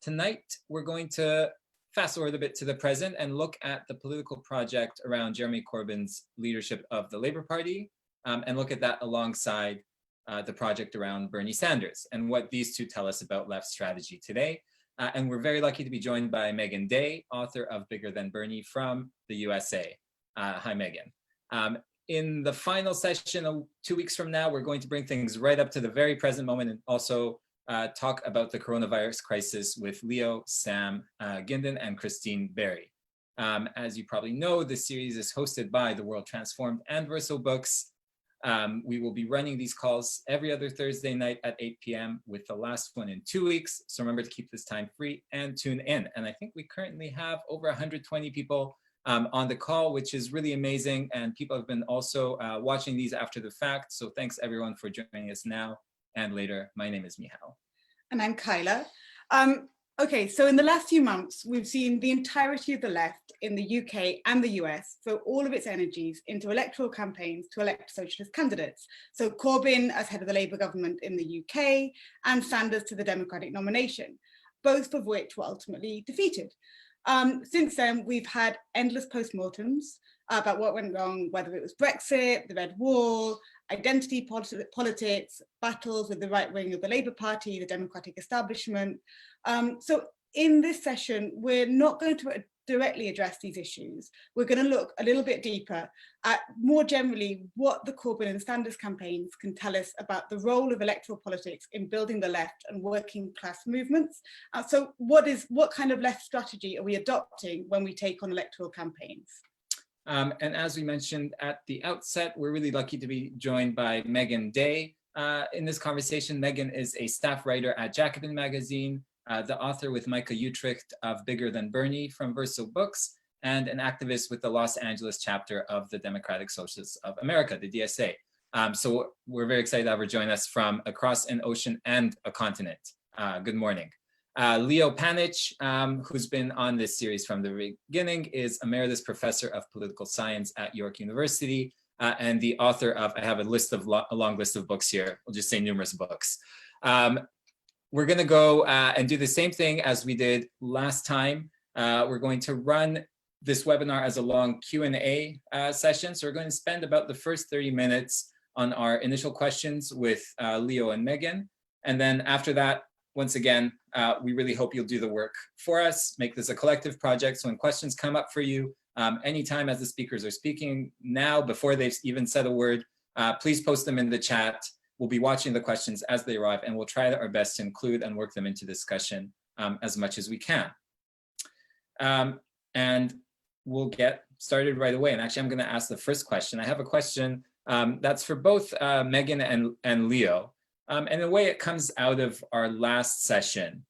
Tonight, we're going to fast forward a bit to the present and look at the political project around Jeremy Corbyn's leadership of the Labour Party, and look at that alongside the project around Bernie Sanders and what these two tell us about left strategy today. And we're very lucky to be joined by Meagan Day, author of Bigger Than Bernie from the USA. Hi, Meagan. In the final session 2 weeks from now, we're going to bring things right up to the very present moment and also talk about the coronavirus crisis with Leo, Sam Gindin, and Christine Berry. As you probably know, this series is hosted by The World Transformed and Verso Books. We will be running these calls every other Thursday night at 8 p.m. with the last one in 2 weeks. So remember to keep this time free and tune in. And I think we currently have over 120 people on the call, which is really amazing. And people have been also watching these after the fact. So thanks everyone for joining us now and later. My name is Michal. And I'm Kyla. Okay, so in the last few months, we've seen the entirety of the left in the UK and the US throw all of its energies into electoral campaigns to elect socialist candidates. So Corbyn as head of the Labour government in the UK and Sanders to the Democratic nomination, both of which were ultimately defeated. Since then, we've had endless postmortems about what went wrong, whether it was Brexit, the Red Wall, identity politics, battles with the right wing of the Labour Party, the Democratic establishment. So in this session, we're not going to directly address these issues. We're going to look a little bit deeper at more generally what the Corbyn and Sanders campaigns can tell us about the role of electoral politics in building the left and working class movements. So what kind of left strategy are we adopting when we take on electoral campaigns? And as we mentioned at the outset, we're really lucky to be joined by Meagan Day. In this conversation, Meagan is a staff writer at Jacobin magazine, the author with Micah Utrecht of Bigger Than Bernie from Verso Books, and an activist with the Los Angeles chapter of the Democratic Socialists of America, the DSA. So we're very excited to have her join us from across an ocean and a continent. Good morning. Leo Panitch, who's been on this series from the beginning, is Emeritus Professor of Political Science at York University and the author of, I have a long list of books here, we'll just say numerous books. We're gonna go and do the same thing as we did last time. We're going to run this webinar as a long Q&A session. So we're going to spend about the first 30 minutes on our initial questions with Leo and Meagan. And then after that, once again, we really hope you'll do the work for us, make this a collective project. So when questions come up for you, anytime as the speakers are speaking now, before they've even said a word, please post them in the chat. We'll be watching the questions as they arrive, and we'll try our best to include and work them into discussion as much as we can. And we'll get started right away. And actually, I'm going to ask the first question. I have a question that's for both Meagan and Leo. And in a way, it comes out of our last session,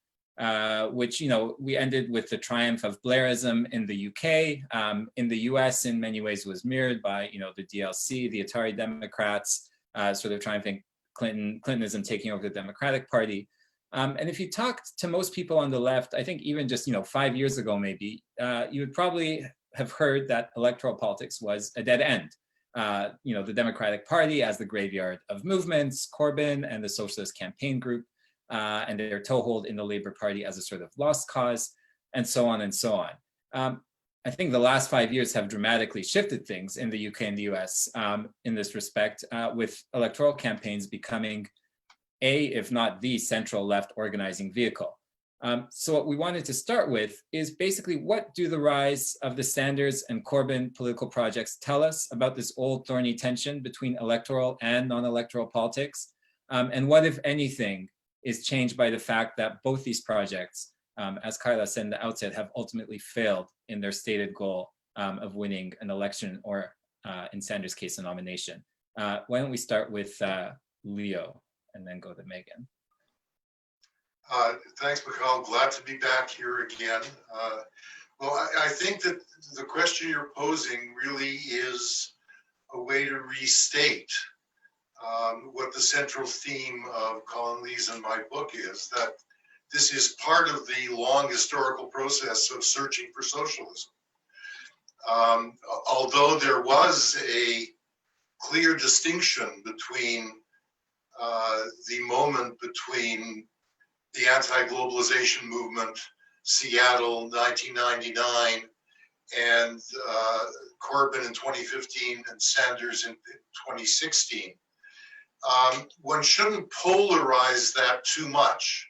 which, we ended with the triumph of Blairism in the UK. In the US, in many ways, was mirrored by, the DLC, the Atari Democrats, sort of triumphing Clintonism taking over the Democratic Party. And if you talked to most people on the left, I think even just, 5 years ago, maybe, you would probably have heard that electoral politics was a dead end. The Democratic Party as the graveyard of movements, Corbyn and the Socialist Campaign Group, and their toehold in the Labour Party as a sort of lost cause, and so on and so on. I think the last 5 years have dramatically shifted things in the UK and the US in this respect, with electoral campaigns becoming if not the central left organizing vehicle. So what we wanted to start with is basically, what do the rise of the Sanders and Corbyn political projects tell us about this old thorny tension between electoral and non-electoral politics? And what, if anything, is changed by the fact that both these projects, as Kyla said in the outset, have ultimately failed in their stated goal of winning an election or, in Sanders' case, a nomination? Why don't we start with Leo and then go to Meagan? Thanks, Michal. Glad to be back here again. Well, I think that the question you're posing really is a way to restate what the central theme of Colin Lee's and my book is, that this is part of the long historical process of searching for socialism. Although there was a clear distinction between the moment between the anti-globalization movement, Seattle, 1999, and Corbyn in 2015 and Sanders in 2016. One shouldn't polarize that too much,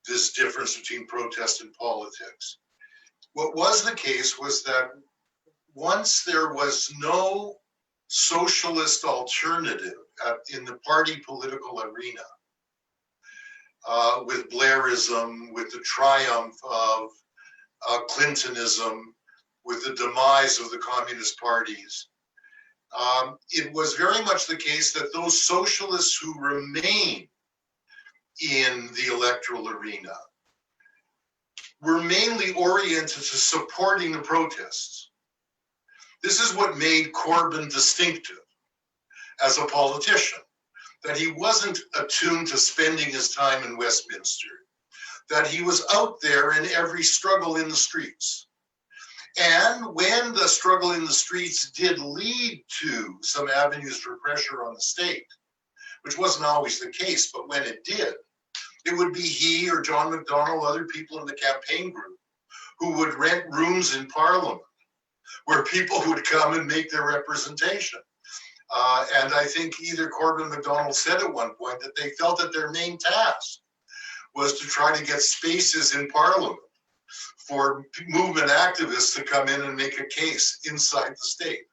this difference between protest and politics. What was the case was that once there was no socialist alternative in the party political arena, with Blairism, with the triumph of Clintonism, with the demise of the communist parties, it was very much the case that those socialists who remained in the electoral arena were mainly oriented to supporting the protests. This is what made Corbyn distinctive as a politician, that he wasn't attuned to spending his time in Westminster, that he was out there in every struggle in the streets. And when the struggle in the streets did lead to some avenues for pressure on the state, which wasn't always the case, but when it did, it would be he or John McDonnell, other people in the campaign group, who would rent rooms in Parliament where people would come and make their representation. And I think either Corbyn or McDonnell said at one point that they felt that their main task was to try to get spaces in Parliament for movement activists to come in and make a case inside the state.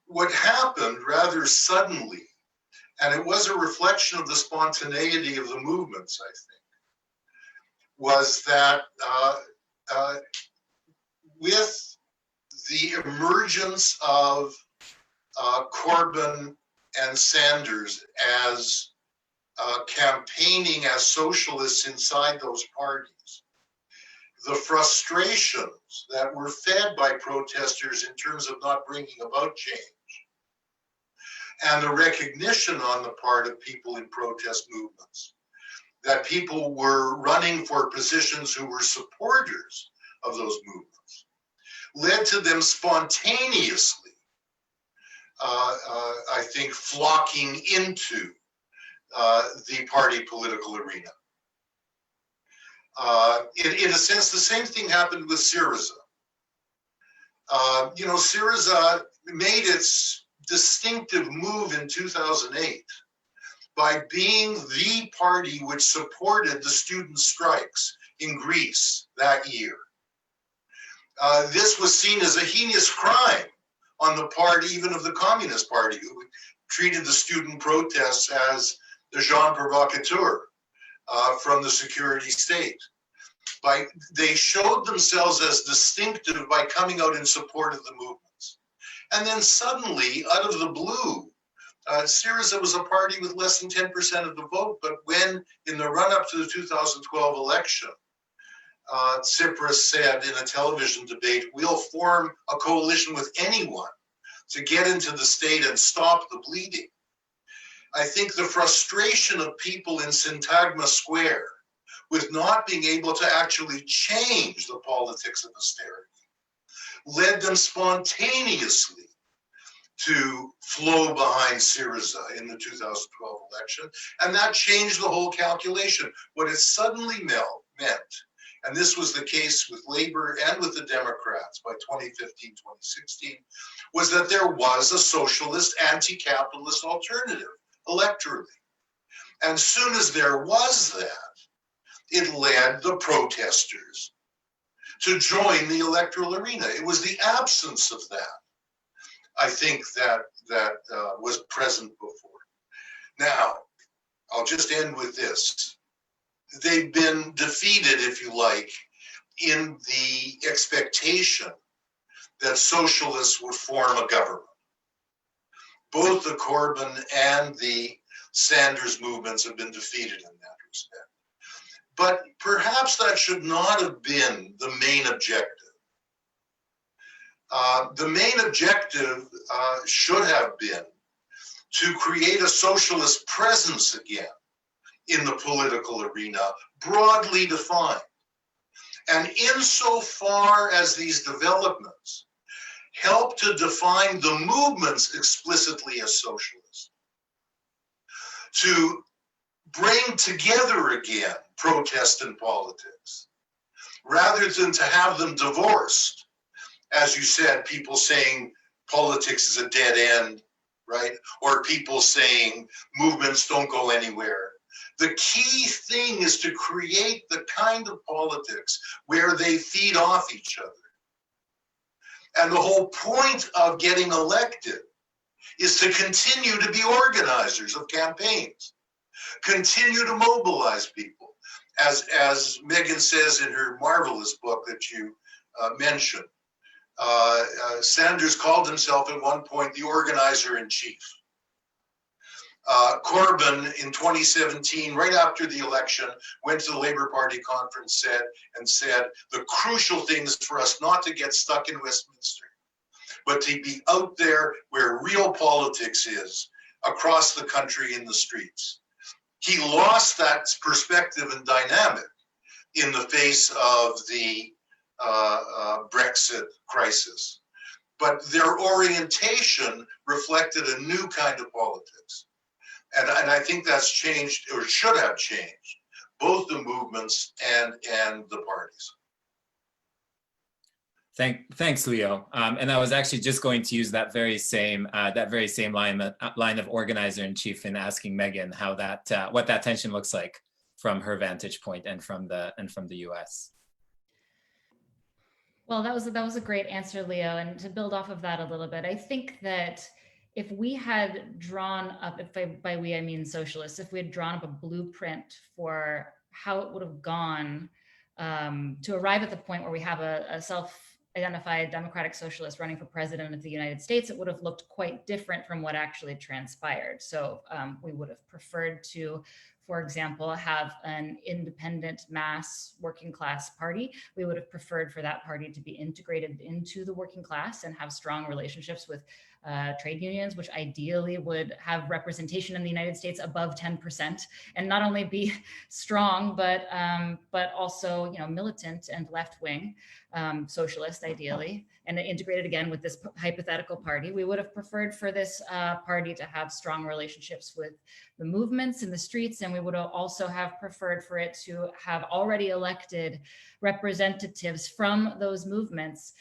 What happened rather suddenly, and it was a reflection of the spontaneity of the movements, I think, was that with the emergence of Corbyn and Sanders as campaigning as socialists inside those parties, the frustrations that were fed by protesters in terms of not bringing about change, and the recognition on the part of people in protest movements that people were running for positions who were supporters of those movements, led to them spontaneously, I think, flocking into the party political arena. In a sense, the same thing happened with Syriza. Syriza made its distinctive move in 2008 by being the party which supported the student strikes in Greece that year. This was seen as a heinous crime on the part even of the Communist Party, who treated the student protests as the Jean Provocateur from the security state. They showed themselves as distinctive by coming out in support of the movements. And then suddenly, out of the blue, Syriza was a party with less than 10% of the vote, but when, in the run-up to the 2012 election, Tsipras said in a television debate, "We'll form a coalition with anyone to get into the state and stop the bleeding." I think the frustration of people in Syntagma Square with not being able to actually change the politics of austerity led them spontaneously to flow behind Syriza in the 2012 election. And that changed the whole calculation. What it suddenly meant, and this was the case with Labour and with the Democrats by 2015, 2016, was that there was a socialist, anti-capitalist alternative electorally. And as soon as there was that, it led the protesters to join the electoral arena. It was the absence of that, I think, that was present before. Now, I'll just end with this. They've been defeated, if you like, in the expectation that socialists would form a government. Both the Corbyn and the Sanders movements have been defeated in that respect. But perhaps that should not have been the main objective. The main objective should have been to create a socialist presence again in the political arena, broadly defined. And insofar as these developments help to define the movements explicitly as socialist, to bring together again protest and politics, rather than to have them divorced. As you said, people saying politics is a dead end, right? Or people saying movements don't go anywhere. The key thing is to create the kind of politics where they feed off each other. And the whole point of getting elected is to continue to be organizers of campaigns, continue to mobilize people. As Meagan says in her marvelous book that you mentioned, Sanders called himself at one point the organizer in chief. Corbyn in 2017, right after the election, went to the Labour Party conference and said, the crucial thing is for us not to get stuck in Westminster, but to be out there where real politics is, across the country in the streets. He lost that perspective and dynamic in the face of the Brexit crisis. But their orientation reflected a new kind of politics. And I think that's changed, or should have changed, both the movements and the parties. Thanks, Leo. And I was actually just going to use that very same line of organizer in chief in asking Meagan how that what that tension looks like from her vantage point and from the U.S. Well, that was a great answer, Leo. And to build off of that a little bit, I think that if we had drawn up, by we I mean socialists, if we had drawn up a blueprint for how it would have gone to arrive at the point where we have a self-identified democratic socialist running for president of the United States, it would have looked quite different from what actually transpired. So we would have preferred to, for example, have an independent mass working class party. We would have preferred for that party to be integrated into the working class and have strong relationships with trade unions, which ideally would have representation in the United States above 10%, and not only be strong, but also, you know, militant and left-wing socialist, ideally, and integrated again with this hypothetical party. We would have preferred for this party to have strong relationships with the movements in the streets, and we would also have preferred for it to have already elected representatives from those movements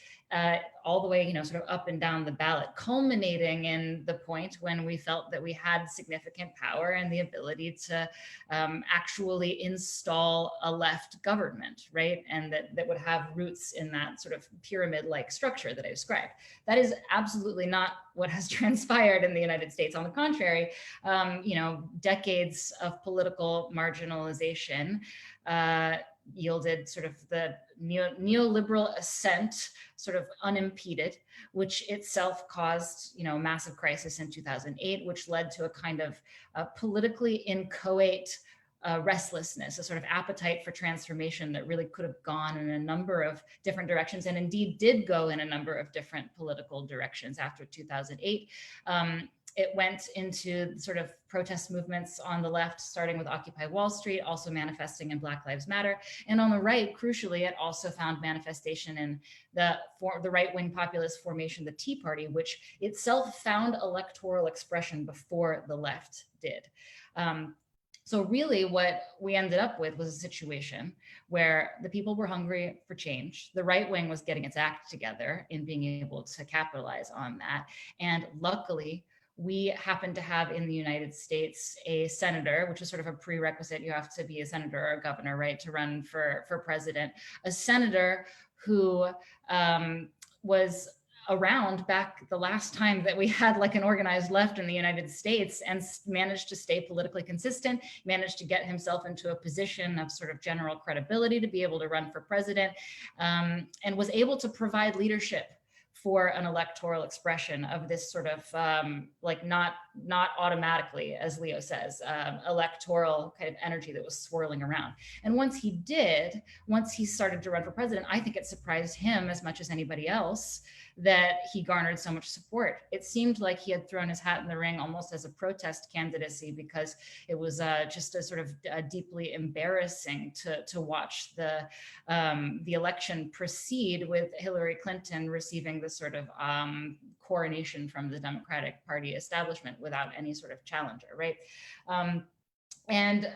all the way, you know, sort of up and down the ballot, culminating in the point when we felt that we had significant power and the ability to actually install a left government, right? And that would have roots in that sort of pyramid-like structure that I described. That is absolutely not what has transpired in the United States. On the contrary, you know, decades of political marginalization yielded sort of the neoliberal ascent, sort of unimpeded, which itself caused, you know, massive crisis in 2008, which led to a kind of politically inchoate restlessness, a sort of appetite for transformation that really could have gone in a number of different directions, and indeed did go in a number of different political directions after 2008. It went into sort of protest movements on the left, starting with Occupy Wall Street, also manifesting in Black Lives Matter. And on the right, crucially, it also found manifestation in the right-wing populist formation, the Tea Party, which itself found electoral expression before the left did. So really what we ended up with was a situation where the people were hungry for change. The right wing was getting its act together in being able to capitalize on that. And luckily, we happen to have in the United States a senator, which is sort of a prerequisite. You have to be a senator or a governor, right, to run for president. A senator who was around back the last time that we had like an organized left in the United States and managed to stay politically consistent, managed to get himself into a position of sort of general credibility to be able to run for president, and was able to provide leadership for an electoral expression of this sort of like not automatically, as Leo says, electoral kind of energy that was swirling around. And once he started to run for president, I think it surprised him as much as anybody else that he garnered so much support. It seemed like he had thrown his hat in the ring almost as a protest candidacy, because it was just a sort of deeply embarrassing to watch the election proceed with Hillary Clinton receiving the sort of coronation from the Democratic Party establishment without any sort of challenger, right? And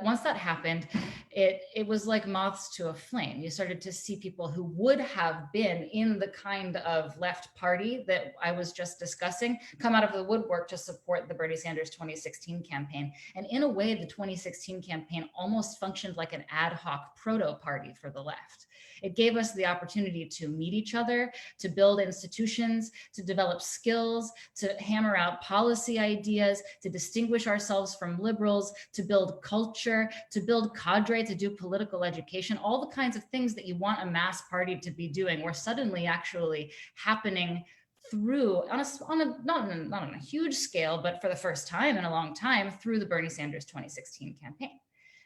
once that happened, it was like moths to a flame. You started to see people who would have been in the kind of left party that I was just discussing come out of the woodwork to support the Bernie Sanders 2016 campaign. And in a way, the 2016 campaign almost functioned like an ad hoc proto-party for the left. It gave us the opportunity to meet each other, to build institutions, to develop skills, to hammer out policy ideas, to distinguish ourselves from liberals, to build culture, to build cadre, to do political education, all the kinds of things that you want a mass party to be doing were suddenly actually happening through, not on a huge scale, but for the first time in a long time, through the Bernie Sanders 2016 campaign.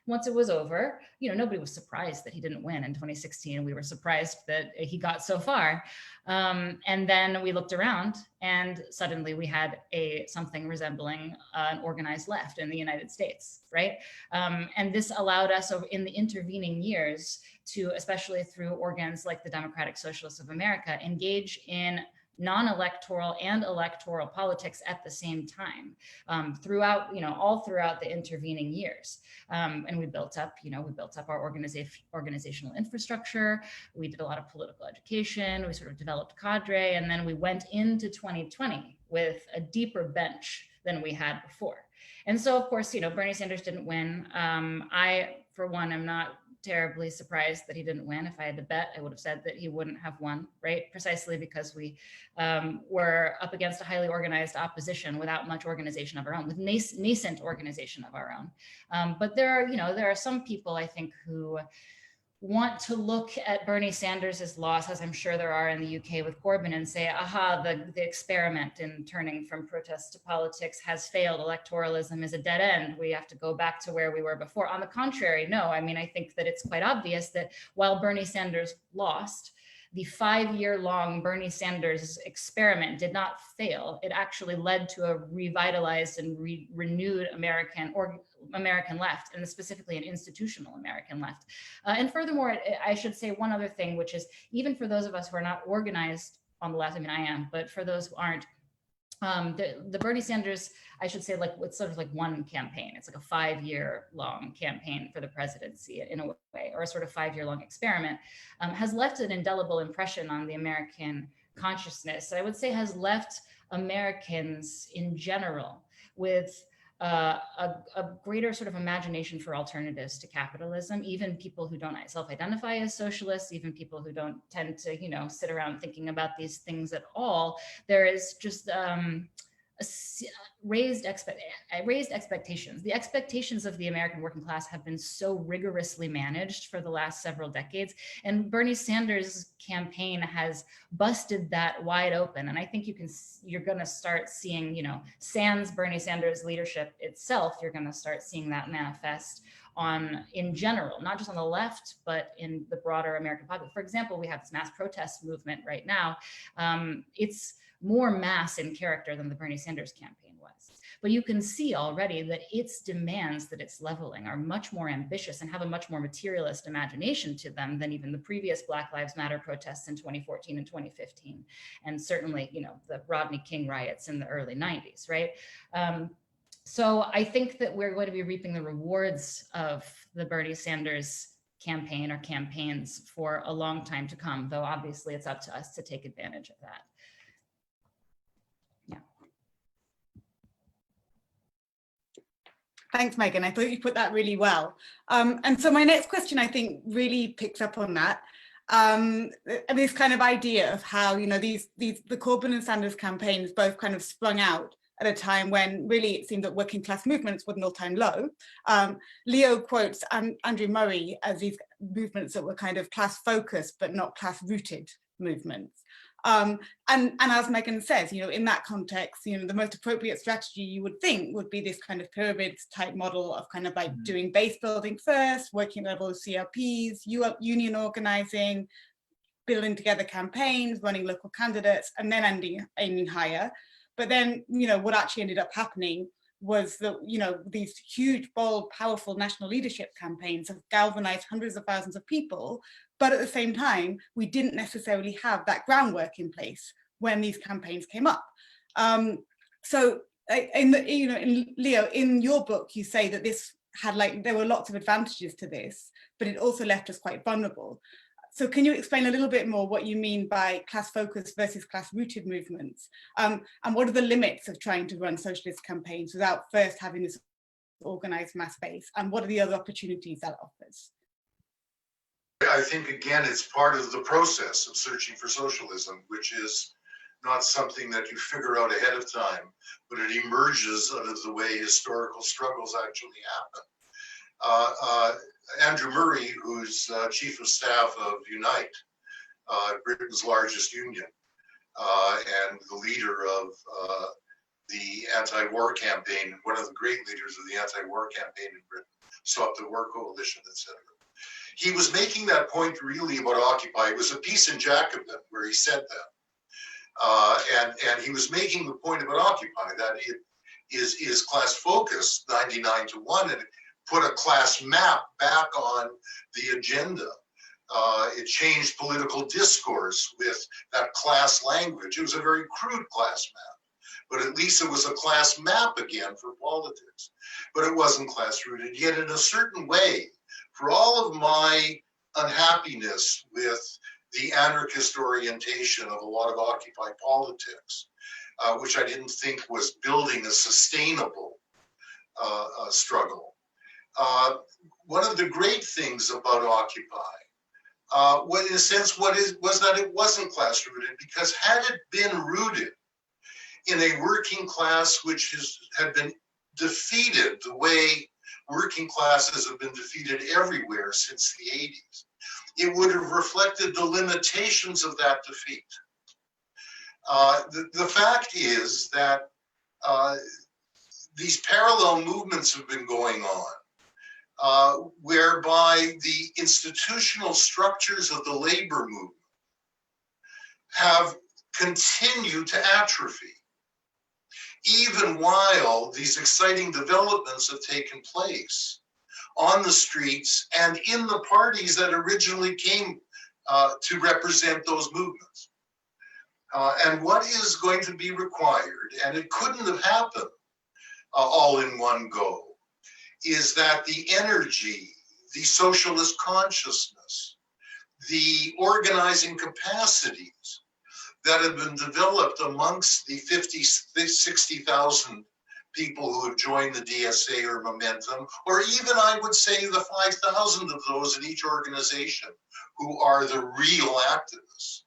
Once it was over, nobody was surprised that he didn't win in 2016. We were surprised that he got so far. And then we looked around and suddenly we had something resembling an organized left in the United States, right? And this allowed us in the intervening years to, especially through organs like the Democratic Socialists of America, engage in non-electoral and electoral politics at the same time, all throughout the intervening years. And we built up our organizational infrastructure. We did a lot of political education. We sort of developed cadre, and then we went into 2020 with a deeper bench than we had before. And so, of course, Bernie Sanders didn't win. I, for one, am not terribly surprised that he didn't win. If I had to bet, I would have said that he wouldn't have won, right? Precisely because we were up against a highly organized opposition without much organization of our own, with nascent organization of our own. But there are some people, I think, who want to look at Bernie Sanders' loss, as I'm sure there are in the UK with Corbyn, and say, aha, the experiment in turning from protest to politics has failed. Electoralism is a dead end. We have to go back to where we were before. On the contrary, no. I mean, I think that it's quite obvious that while Bernie Sanders lost, the 5-year-long Bernie Sanders experiment did not fail. It actually led to a revitalized and renewed American left, and specifically an institutional American left. And furthermore, I should say one other thing, which is even for those of us who are not organized on the left, I mean, I am, but for those who aren't, the Bernie Sanders, I should say, it's sort of like one campaign. It's like a 5-year-long campaign for the presidency in a way, or a sort of 5-year-long experiment, has left an indelible impression on the American consciousness. I would say has left Americans in general with a greater sort of imagination for alternatives to capitalism, even people who don't self-identify as socialists, even people who don't tend to, sit around thinking about these things at all. There is just raised expectations. The expectations of the American working class have been so rigorously managed for the last several decades, and Bernie Sanders' campaign has busted that wide open. And I think you're going to start seeing, sans Bernie Sanders' leadership itself, you're going to start seeing that manifest in general, not just on the left, but in the broader American population. For example, we have this mass protest movement right now. It's more mass in character than the Bernie Sanders campaign was. But you can see already that its demands that it's leveling are much more ambitious and have a much more materialist imagination to them than even the previous Black Lives Matter protests in 2014 and 2015. And certainly, the Rodney King riots in the early 90s, right? So I think that we're going to be reaping the rewards of the Bernie Sanders campaign or campaigns for a long time to come, though obviously it's up to us to take advantage of that. Thanks, Megan. I thought you put that really well. And so my next question, I think, really picks up on that. This kind of idea of how, the Corbyn and Sanders campaigns both kind of sprung out at a time when really it seemed that working class movements were at an all-time low. Leo quotes Andrew Murray as these movements that were kind of class-focused but not class-rooted movements. And as Megan says, in that context, the most appropriate strategy you would think would be this kind of pyramid type model of kind of like doing base building first, working level of CRPs, union organizing, building together campaigns, running local candidates, and then aiming higher. But then, what actually ended up happening was that, these huge, bold, powerful national leadership campaigns have galvanized hundreds of thousands of people. But at the same time, we didn't necessarily have that groundwork in place when these campaigns came up. So in Leo, in your book, you say that this there were lots of advantages to this, but it also left us quite vulnerable. So can you explain a little bit more what you mean by class-focused versus class-rooted movements? And what are the limits of trying to run socialist campaigns without first having this organized mass base? And what are the other opportunities that offers? I think, again, it's part of the process of searching for socialism, which is not something that you figure out ahead of time, but it emerges out of the way historical struggles actually happen. Andrew Murray, who's chief of staff of Unite, Britain's largest union, and the leader of the anti-war campaign, one of the great leaders of the anti-war campaign in Britain, Stop the War Coalition, etc. He was making that point really about Occupy. It was a piece in Jacobin where he said that. And he was making the point about Occupy, that it is class focused 99-1, and put a class map back on the agenda. It changed political discourse with that class language. It was a very crude class map, but at least it was a class map again for politics. But it wasn't class rooted. Yet in a certain way, for all of my unhappiness with the anarchist orientation of a lot of Occupy politics, which I didn't think was building a sustainable struggle. One of the great things about Occupy, in a sense, was that it wasn't class rooted, because had it been rooted in a working class which had been defeated the way working classes have been defeated everywhere since the 80s, it would have reflected the limitations of that defeat. The fact is that these parallel movements have been going on, whereby the institutional structures of the labor movement have continued to atrophy, even while these exciting developments have taken place on the streets and in the parties that originally came to represent those movements. And what is going to be required, and it couldn't have happened all in one go, is that the energy, the socialist consciousness, the organizing capacities that have been developed amongst the 60,000 people who have joined the DSA or Momentum, or even I would say the 5,000 of those in each organization who are the real activists,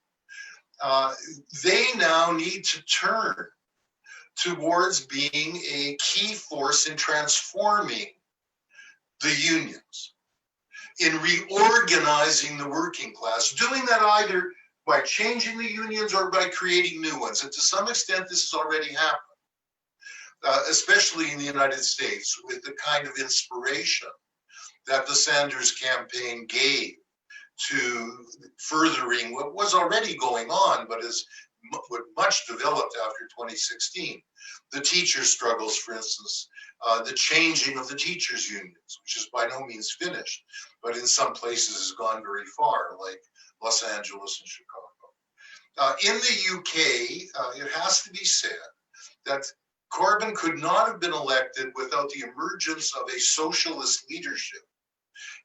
they now need to turn towards being a key force in transforming the unions, in reorganizing the working class, doing that either by changing the unions or by creating new ones. And to some extent, this has already happened, especially in the United States, with the kind of inspiration that the Sanders campaign gave to furthering what was already going on, but is much developed after 2016. The teachers' struggles, for instance, the changing of the teachers' unions, which is by no means finished, but in some places has gone very far, like Los Angeles and Chicago. In the UK, it has to be said that Corbyn could not have been elected without the emergence of a socialist leadership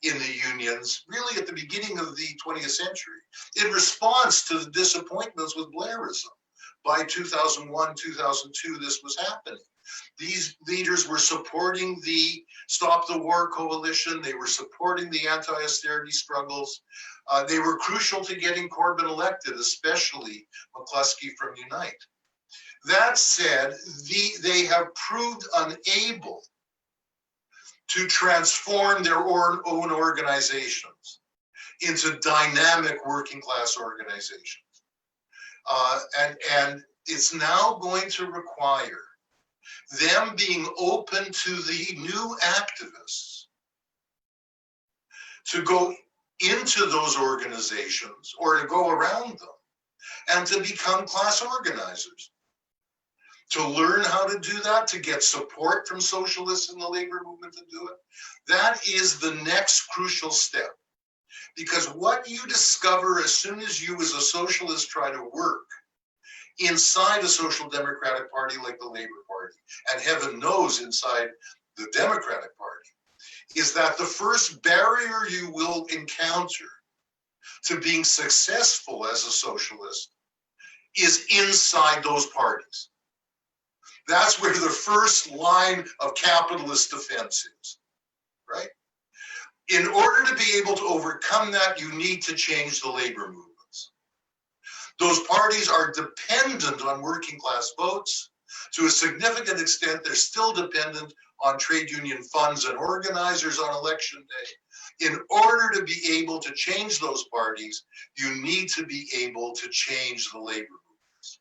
in the unions, really at the beginning of the 20th century, in response to the disappointments with Blairism. By 2001, 2002, this was happening. These leaders were supporting the Stop the War Coalition. They were supporting the anti-austerity struggles. They were crucial to getting Corbyn elected, especially McCluskey from Unite. That said, they have proved unable to transform their own organizations into dynamic working class organizations. And it's now going to require them being open to the new activists to go into those organizations or to go around them and to become class organizers, to learn how to do that, to get support from socialists in the labor movement to do it. That is the next crucial step. Because what you discover as soon as you as a socialist try to work inside a social democratic party like the Labour Party, and heaven knows inside the Democratic Party, is that the first barrier you will encounter to being successful as a socialist is inside those parties. That's where the first line of capitalist defense is, right? In order to be able to overcome that, you need to change the labor movements. Those parties are dependent on working class votes. To a significant extent, they're still dependent on trade union funds and organizers on election day. In order to be able to change those parties, you need to be able to change the labor movements,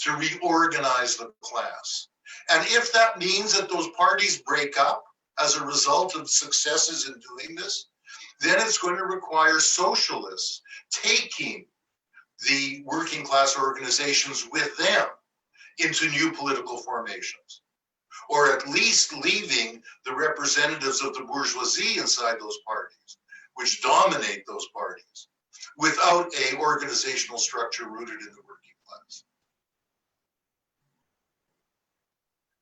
to reorganize the class. And if that means that those parties break up as a result of successes in doing this, then it's going to require socialists taking the working class organizations with them into new political formations, or at least leaving the representatives of the bourgeoisie inside those parties, which dominate those parties, without an organizational structure rooted in the working class.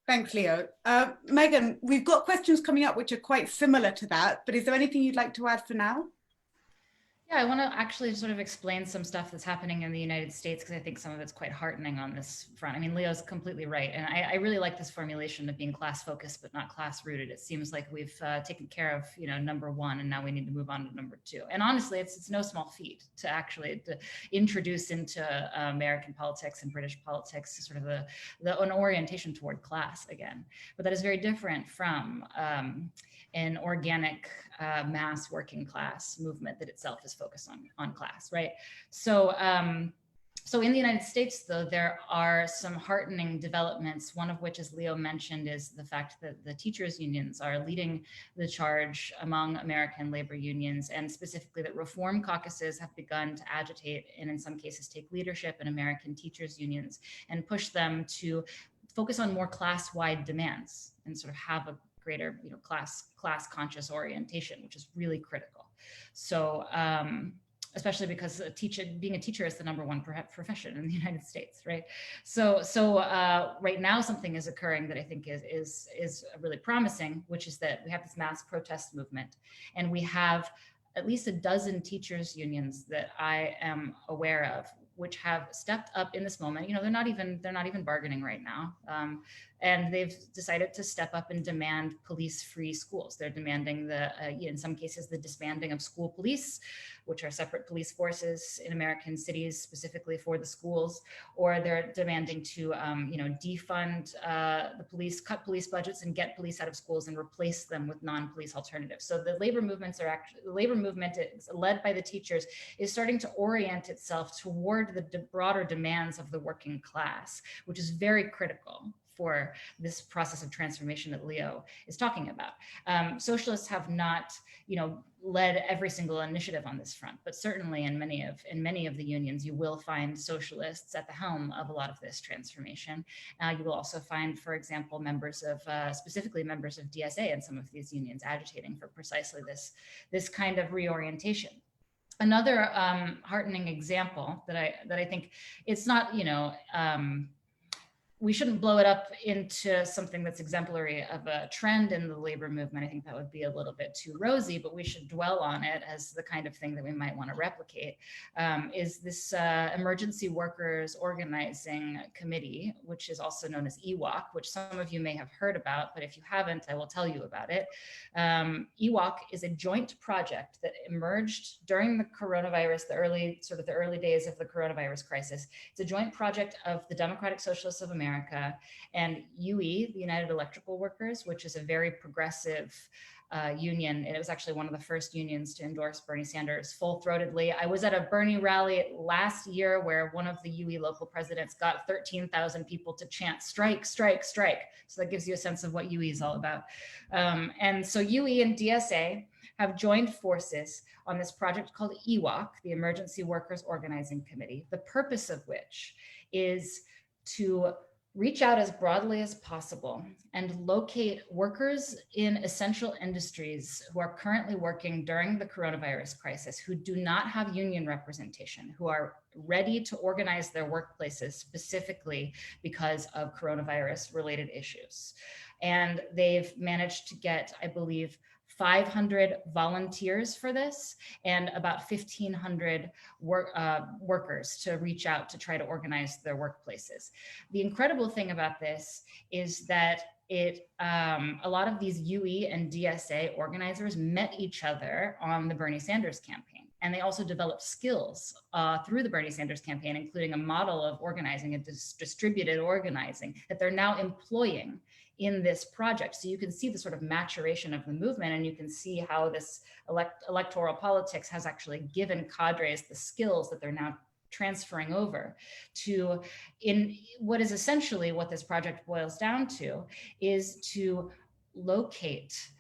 Thanks, Leo. Megan, we've got questions coming up which are quite similar to that, but is there anything you'd like to add for now? Yeah, I want to actually sort of explain some stuff that's happening in the United States, because I think some of it's quite heartening on this front. I mean, Leo's completely right. And I really like this formulation of being class focused, but not class rooted. It seems like we've taken care of, number one, and now we need to move on to number two. And honestly, it's no small feat to actually introduce into American politics and British politics sort of an orientation toward class again. But that is very different from an organic mass working class movement that itself is focused on class, right? So in the United States, though, there are some heartening developments, one of which, as Leo mentioned, is the fact that the teachers' unions are leading the charge among American labor unions, and specifically that reform caucuses have begun to agitate and in some cases take leadership in American teachers' unions and push them to focus on more class-wide demands and sort of have a greater class conscious orientation, which is really critical. So especially because being a teacher is the #1 profession in the United States, right? So right now something is occurring that I think is really promising, which is that we have this mass protest movement, and we have at least a dozen teachers unions that I am aware of, which have stepped up in this moment. They're not even bargaining right now. And they've decided to step up and demand police-free schools. They're demanding in some cases, the disbanding of school police, which are separate police forces in American cities specifically for the schools, or they're demanding to, defund the police, cut police budgets and get police out of schools and replace them with non-police alternatives. So the labor movement is led by the teachers is starting to orient itself toward the broader demands of the working class, which is very critical for this process of transformation that Leo is talking about. Socialists have not, led every single initiative on this front, but certainly in many of the unions, you will find socialists at the helm of a lot of this transformation. You will also find, for example, specifically members of DSA in some of these unions agitating for precisely this kind of reorientation. Another heartening example that I think it's not, we shouldn't blow it up into something that's exemplary of a trend in the labor movement. I think that would be a little bit too rosy, but we should dwell on it as the kind of thing that we might want to replicate, is this Emergency Workers Organizing Committee, which is also known as EWOC, which some of you may have heard about, but if you haven't, I will tell you about it. EWOC is a joint project that emerged during the coronavirus, the early days of the coronavirus crisis. It's a joint project of the Democratic Socialists of America and UE, the United Electrical Workers, which is a very progressive union. And it was actually one of the first unions to endorse Bernie Sanders full-throatedly. I was at a Bernie rally last year where one of the UE local presidents got 13,000 people to chant strike, strike, strike. So that gives you a sense of what UE is all about. And so UE and DSA have joined forces on this project called EWOC, the Emergency Workers Organizing Committee, the purpose of which is to reach out as broadly as possible and locate workers in essential industries who are currently working during the coronavirus crisis, who do not have union representation, who are ready to organize their workplaces specifically because of coronavirus related issues. And they've managed to get, I believe, 500 volunteers for this, and about 1,500 workers to reach out to try to organize their workplaces. The incredible thing about this is that a lot of these UE and DSA organizers met each other on the Bernie Sanders campaign. And they also developed skills through the Bernie Sanders campaign, including a model of organizing, a distributed organizing that they're now employing in this project. So you can see the sort of maturation of the movement, and you can see how this electoral politics has actually given cadres the skills that they're now transferring over to, in what is essentially what this project boils down to, is to locate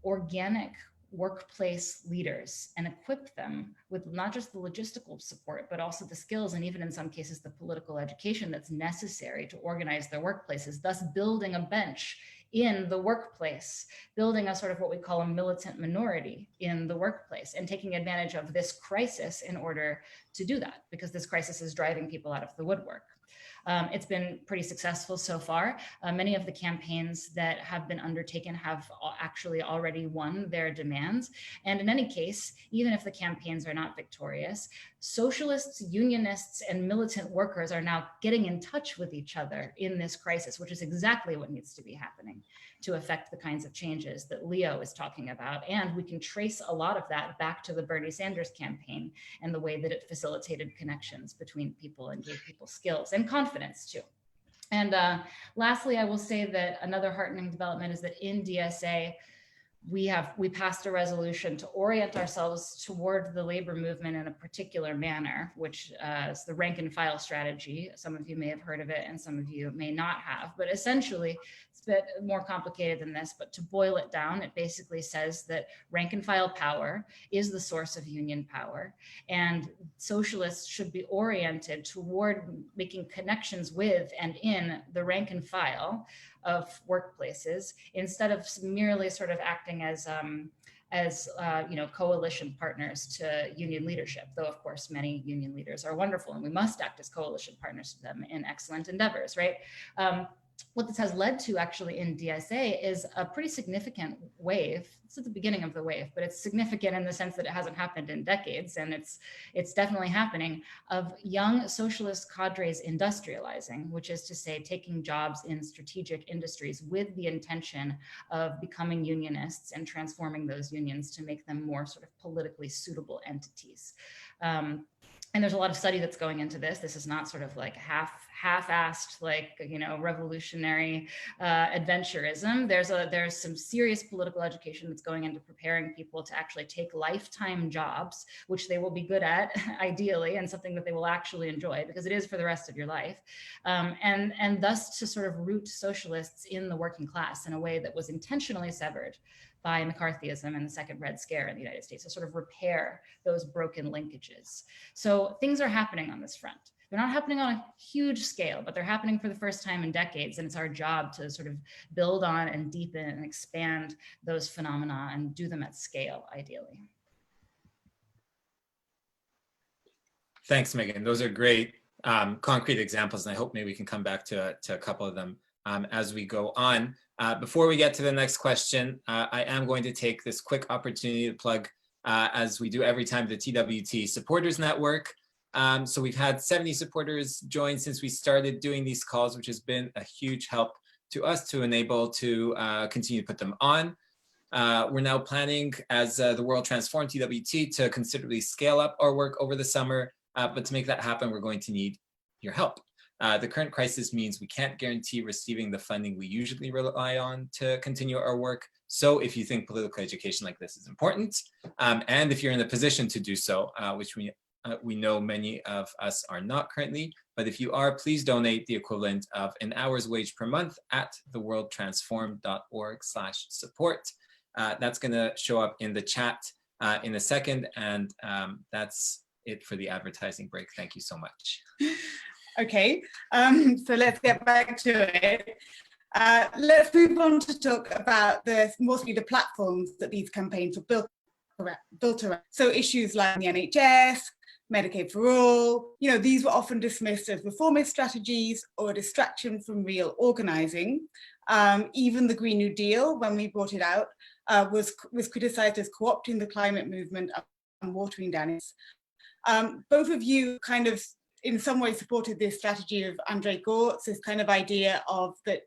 organic workplace leaders and equip them with not just the logistical support, but also the skills, and even in some cases, the political education that's necessary to organize their workplaces, thus building a bench in the workplace, building a sort of what we call a militant minority in the workplace, and taking advantage of this crisis in order to do that, because this crisis is driving people out of the woodwork. It's been pretty successful so far. Many of the campaigns that have been undertaken have actually already won their demands. And in any case, even if the campaigns are not victorious, socialists, unionists, and militant workers are now getting in touch with each other in this crisis, which is exactly what needs to be happening to affect the kinds of changes that Leo is talking about. And we can trace a lot of that back to the Bernie Sanders campaign and the way that it facilitated connections between people and gave people skills and confidence too. And lastly, I will say that another heartening development is that in DSA, we passed a resolution to orient ourselves toward the labor movement in a particular manner, which is the rank and file strategy. Some of you may have heard of it and some of you may not have, but essentially it's a bit more complicated than this, but to boil it down, it basically says that rank and file power is the source of union power, and socialists should be oriented toward making connections with and in the rank and file of workplaces, instead of merely sort of acting as coalition partners to union leadership, though of course many union leaders are wonderful and we must act as coalition partners to them in excellent endeavors, right? What this has led to actually in DSA is a pretty significant wave. It's at the beginning of the wave, but it's significant in the sense that it hasn't happened in decades, and it's definitely happening, of young socialist cadres industrializing, which is to say taking jobs in strategic industries with the intention of becoming unionists and transforming those unions to make them more sort of politically suitable entities. And there's a lot of study that's going into this. This is not sort of like half-assed, like, revolutionary adventurism. There's some serious political education that's going into preparing people to actually take lifetime jobs, which they will be good at, ideally, and something that they will actually enjoy, because it is for the rest of your life. And thus to sort of root socialists in the working class in a way that was intentionally severed by McCarthyism and the Second Red Scare in the United States, to sort of repair those broken linkages. So things are happening on this front. They're not happening on a huge scale, but they're happening for the first time in decades. And it's our job to sort of build on and deepen and expand those phenomena and do them at scale, ideally. Thanks, Megan. Those are great concrete examples, and I hope maybe we can come back to a couple of them as we go on. Before we get to the next question, I am going to take this quick opportunity to plug, as we do every time, the TWT Supporters Network. So we've had 70 supporters join since we started doing these calls, which has been a huge help to us to enable to continue to put them on. We're now planning, as the world transforms TWT, to considerably scale up our work over the summer. But to make that happen, we're going to need your help. The current crisis means we can't guarantee receiving the funding we usually rely on to continue our work. So if you think political education like this is important, and if you're in a position to do so, which we know many of us are not currently, but if you are, please donate the equivalent of an hour's wage per month at theworldtransform.org/support. That's going to show up in the chat in a second, and that's it for the advertising break. Thank you so much. Okay, so let's get back to it. Let's move on to talk about mostly the platforms that these campaigns were built around. So issues like the NHS, Medicare for all, these were often dismissed as reformist strategies or a distraction from real organizing. Even the Green New Deal, when we brought it out, was criticized as co-opting the climate movement and watering down it. Both of you kind of in some ways supported this strategy of Andre Gortz, this kind of idea of that,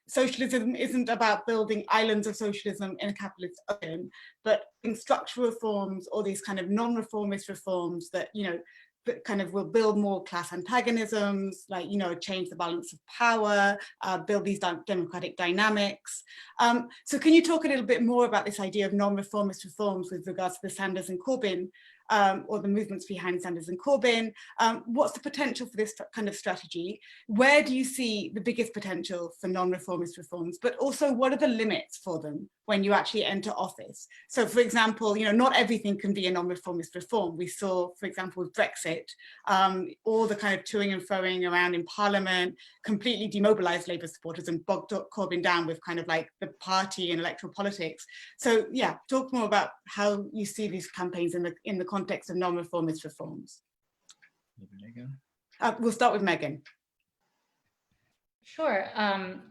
socialism isn't about building islands of socialism in a capitalist ocean, but in structural reforms or these kind of non-reformist reforms that, that kind of will build more class antagonisms, like, change the balance of power, build these democratic dynamics. So can you talk a little bit more about this idea of non-reformist reforms with regards to the Sanders and Corbyn, or the movements behind Sanders and Corbyn? What's the potential for this kind of strategy? Where do you see the biggest potential for non-reformist reforms, but also what are the limits for them when you actually enter office? So for example, not everything can be a non-reformist reform. We saw, for example, with Brexit, all the kind of toing and froing around in Parliament completely demobilized Labour supporters and bogged Corbyn down with kind of like the party and electoral politics. So yeah, talk more about how you see these campaigns in the context of non-reformist reforms. We'll start with Meagan. Sure.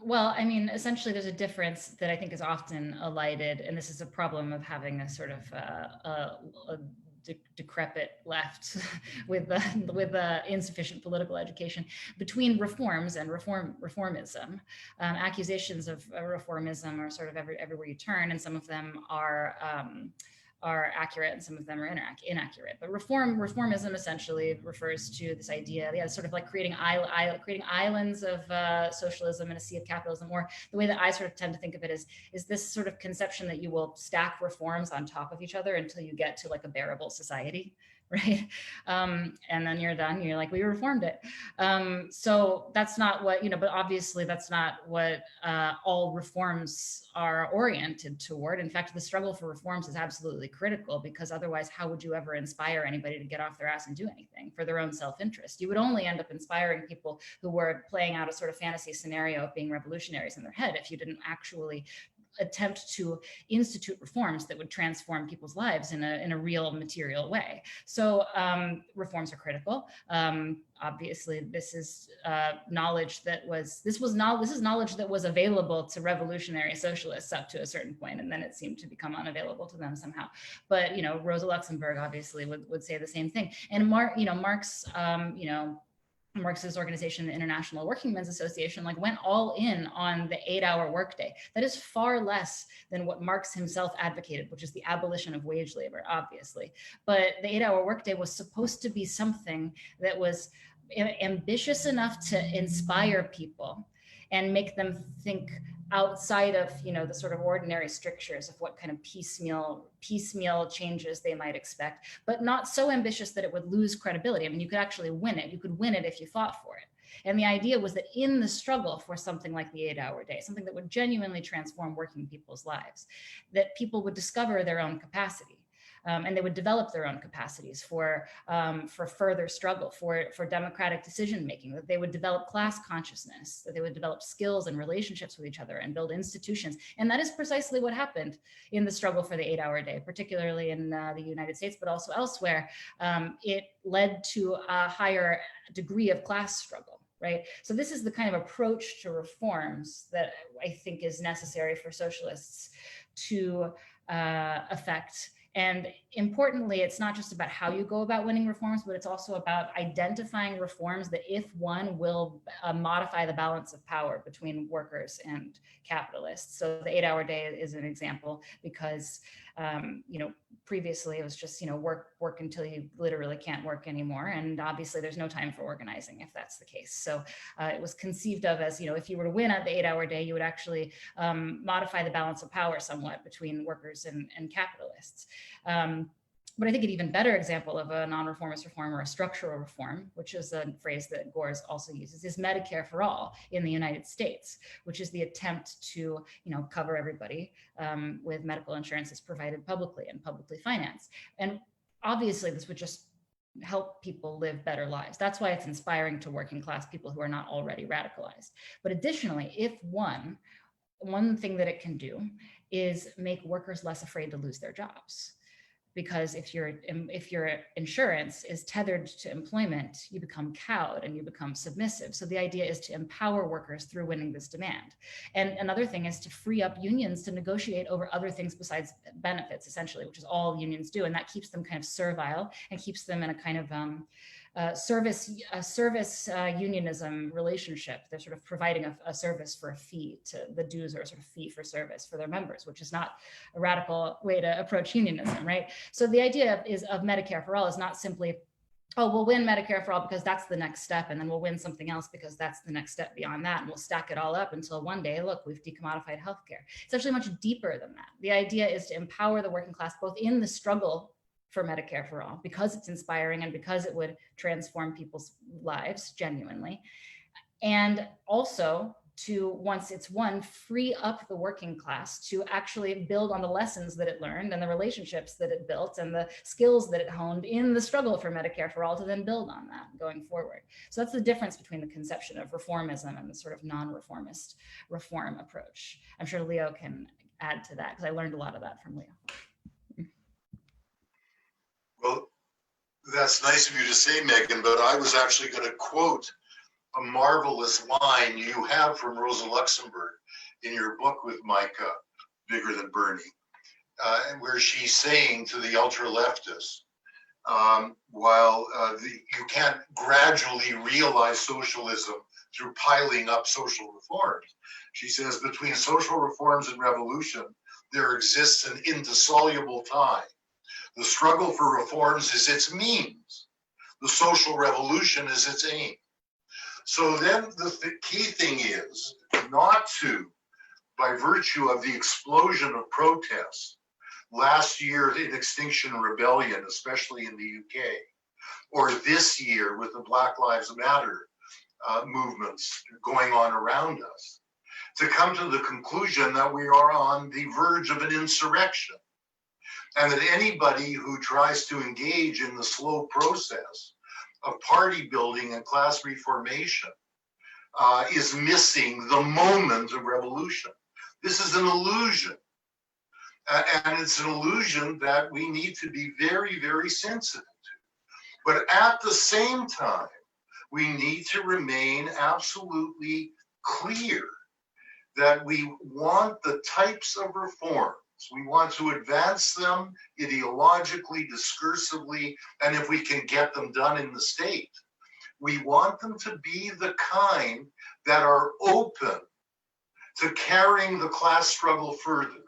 Well, I mean, essentially, there's a difference that I think is often elided, and this is a problem of having a sort of a decrepit left with insufficient political education, between reforms and reformism. Accusations of reformism are sort of everywhere you turn, and some of them are accurate and some of them are inaccurate. But reformism essentially refers to this idea, sort of like creating islands of socialism in a sea of capitalism. Or the way that I sort of tend to think of it is this sort of conception that you will stack reforms on top of each other until you get to like a bearable society, right? And then you're done. You're like, we reformed it. So that's not what, but obviously that's not what all reforms are oriented toward. In fact, the struggle for reforms is absolutely critical, because otherwise, how would you ever inspire anybody to get off their ass and do anything for their own self-interest? You would only end up inspiring people who were playing out a sort of fantasy scenario of being revolutionaries in their head if you didn't actually attempt to institute reforms that would transform people's lives in a real material way. So reforms are critical. Obviously, this is knowledge that was available to revolutionary socialists up to a certain point, and then it seemed to become unavailable to them somehow. But Rosa Luxemburg obviously would say the same thing. And Marx's organization, the International Working Men's Association, went all in on the 8-hour workday. That is far less than what Marx himself advocated, which is the abolition of wage labor, obviously. But the 8-hour workday was supposed to be something that was ambitious enough to inspire people and make them think outside of the sort of ordinary strictures of what kind of piecemeal changes they might expect, but not so ambitious that it would lose credibility. I mean, you could actually win it. You could win it if you fought for it. And the idea was that in the struggle for something like the 8-hour day, something that would genuinely transform working people's lives, that people would discover their own capacity. And they would develop their own capacities for further struggle, for democratic decision making, that they would develop class consciousness, that they would develop skills and relationships with each other and build institutions. And that is precisely what happened in the struggle for the 8-hour day, particularly in the United States, but also elsewhere. It led to a higher degree of class struggle. Right. So this is the kind of approach to reforms that I think is necessary for socialists to affect. And importantly, it's not just about how you go about winning reforms, but it's also about identifying reforms that, if one, will modify the balance of power between workers and capitalists. So the 8-hour day is an example, because previously it was just work until you literally can't work anymore, and obviously there's no time for organizing if that's the case. So it was conceived of as if you were to win at the 8-hour day, you would actually modify the balance of power somewhat between workers and capitalists. But I think an even better example of a non-reformist reform, or a structural reform, which is a phrase that Gores also uses, is Medicare for all in the United States, which is the attempt to cover everybody with medical insurance that's provided publicly and publicly financed. And obviously this would just help people live better lives. That's why it's inspiring to working class people who are not already radicalized. But additionally, if one thing that it can do is make workers less afraid to lose their jobs. because if your insurance is tethered to employment, you become cowed and you become submissive. So the idea is to empower workers through winning this demand. And another thing is to free up unions to negotiate over other things besides benefits, essentially, which is all unions do. And that keeps them kind of servile and keeps them in a kind of service unionism relationship. They're sort of providing a service for a fee, to the dues are a sort of fee for service for their members, which is not a radical way to approach unionism, right? So the idea of Medicare for all is not simply, oh, we'll win Medicare for all because that's the next step, and then we'll win something else because that's the next step beyond that, and we'll stack it all up until one day, look, we've decommodified healthcare. It's actually much deeper than that. The idea is to empower the working class both in the struggle for Medicare for all, because it's inspiring and because it would transform people's lives genuinely, and also to, once it's won, free up the working class to actually build on the lessons that it learned and the relationships that it built and the skills that it honed in the struggle for Medicare for all, to then build on that going forward. So that's the difference between the conception of reformism and the sort of non-reformist reform approach. I'm sure Leo can add to that, because I learned a lot of that from Leo. Well, that's nice of you to say, Megan, but I was actually going to quote a marvelous line you have from Rosa Luxemburg in your book with Micah, Bigger Than Bernie, where she's saying to the ultra-leftists, while you can't gradually realize socialism through piling up social reforms, she says, between social reforms and revolution, there exists an indissoluble tie. The struggle for reforms is its means. The social revolution is its aim. So then the key thing is not to, by virtue of the explosion of protests last year in Extinction Rebellion, especially in the UK, or this year with the Black Lives Matter movements going on around us, to come to the conclusion that we are on the verge of an insurrection, and that anybody who tries to engage in the slow process of party building and class reformation is missing the moment of revolution. This is an illusion. And it's an illusion that we need to be very, very sensitive to. But at the same time, we need to remain absolutely clear that we want the types of reforms. We want to advance them ideologically, discursively, and if we can get them done in the state, we want them to be the kind that are open to carrying the class struggle further.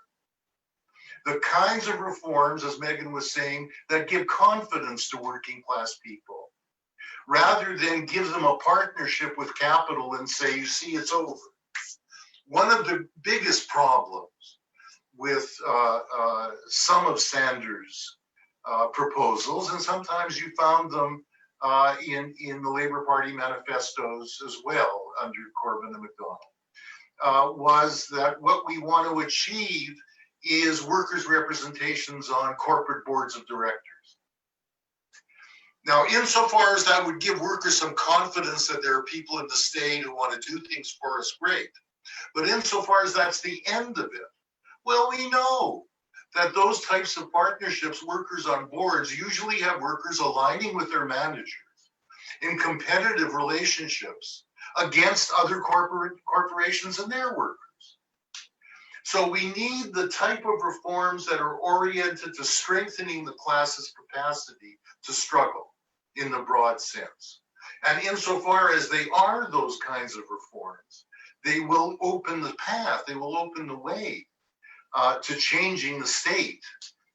The kinds of reforms, as Megan was saying, that give confidence to working class people, rather than give them a partnership with capital and say, you see, it's over. One of the biggest problems with some of Sanders' proposals, and sometimes you found them in the Labour Party manifestos as well under Corbyn and MacDonald, was that what we want to achieve is workers' representations on corporate boards of directors. Now, insofar as that would give workers some confidence that there are people in the state who want to do things for us, great. But insofar as that's the end of it, well, we know that those types of partnerships, workers on boards, usually have workers aligning with their managers in competitive relationships against other corporations and their workers. So we need the type of reforms that are oriented to strengthening the class's capacity to struggle in the broad sense. And insofar as they are those kinds of reforms, they will open the path, they will open the way to changing the state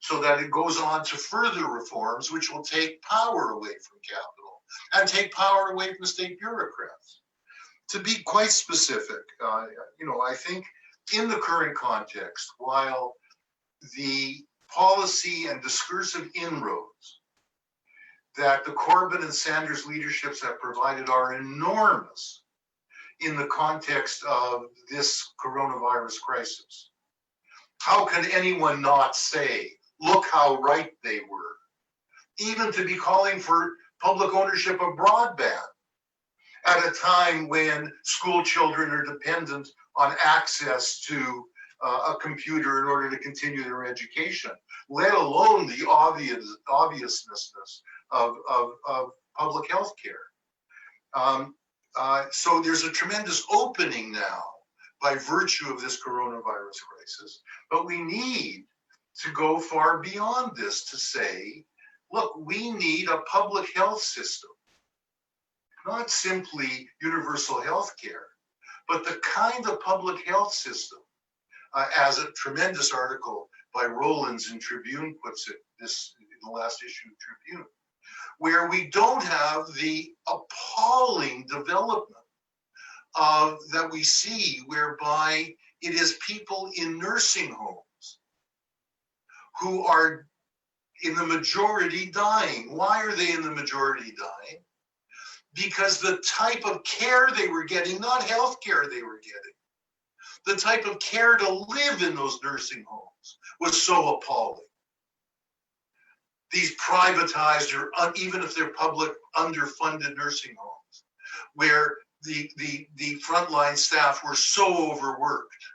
so that it goes on to further reforms which will take power away from capital and take power away from state bureaucrats. To be quite specific, I think in the current context, while the policy and discursive inroads that the Corbyn and Sanders leaderships have provided are enormous in the context of this coronavirus crisis, how can anyone not say, look how right they were? Even to be calling for public ownership of broadband at a time when school children are dependent on access to a computer in order to continue their education, let alone the obviousness of public health care. So there's a tremendous opening now by virtue of this coronavirus crisis, but we need to go far beyond this to say, look, we need a public health system, not simply universal health care, but the kind of public health system, as a tremendous article by Rollins in Tribune puts it, this in the last issue of Tribune, where we don't have the appalling development that we see, whereby it is people in nursing homes who are in the majority dying. Why are they in the majority dying? Because the type of care they were getting, not health care they were getting, the type of care to live in those nursing homes was so appalling. These privatized, or even if they're public, underfunded nursing homes, where the frontline staff were so overworked,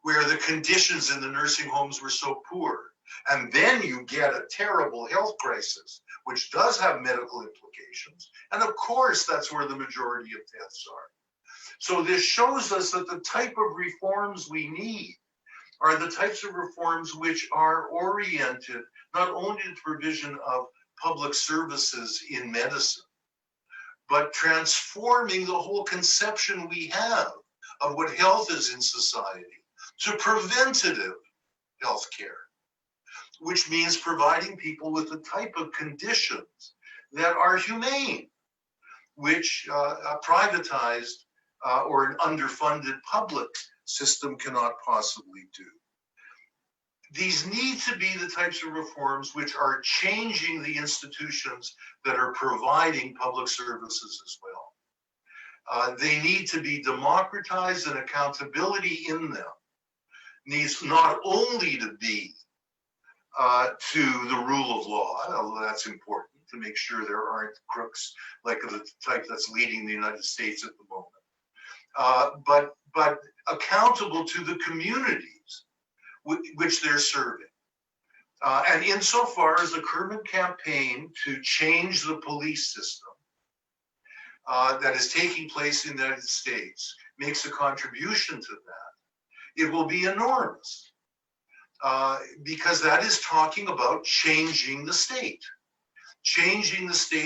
where the conditions in the nursing homes were so poor. And then you get a terrible health crisis, which does have medical implications. And of course, that's where the majority of deaths are. So this shows us that the type of reforms we need are the types of reforms which are oriented not only to the provision of public services in medicine, but transforming the whole conception we have of what health is in society to preventative health care, which means providing people with the type of conditions that are humane, which a privatized or an underfunded public system cannot possibly do. These need to be the types of reforms which are changing the institutions that are providing public services as well. They need to be democratized, and accountability in them needs not only to be to the rule of law, although that's important to make sure there aren't crooks like the type that's leading the United States at the moment, but accountable to the communities which they're serving. And insofar as the Corbyn campaign to change the police system that is taking place in the United States makes a contribution to that, it will be enormous. Because that is talking about changing the state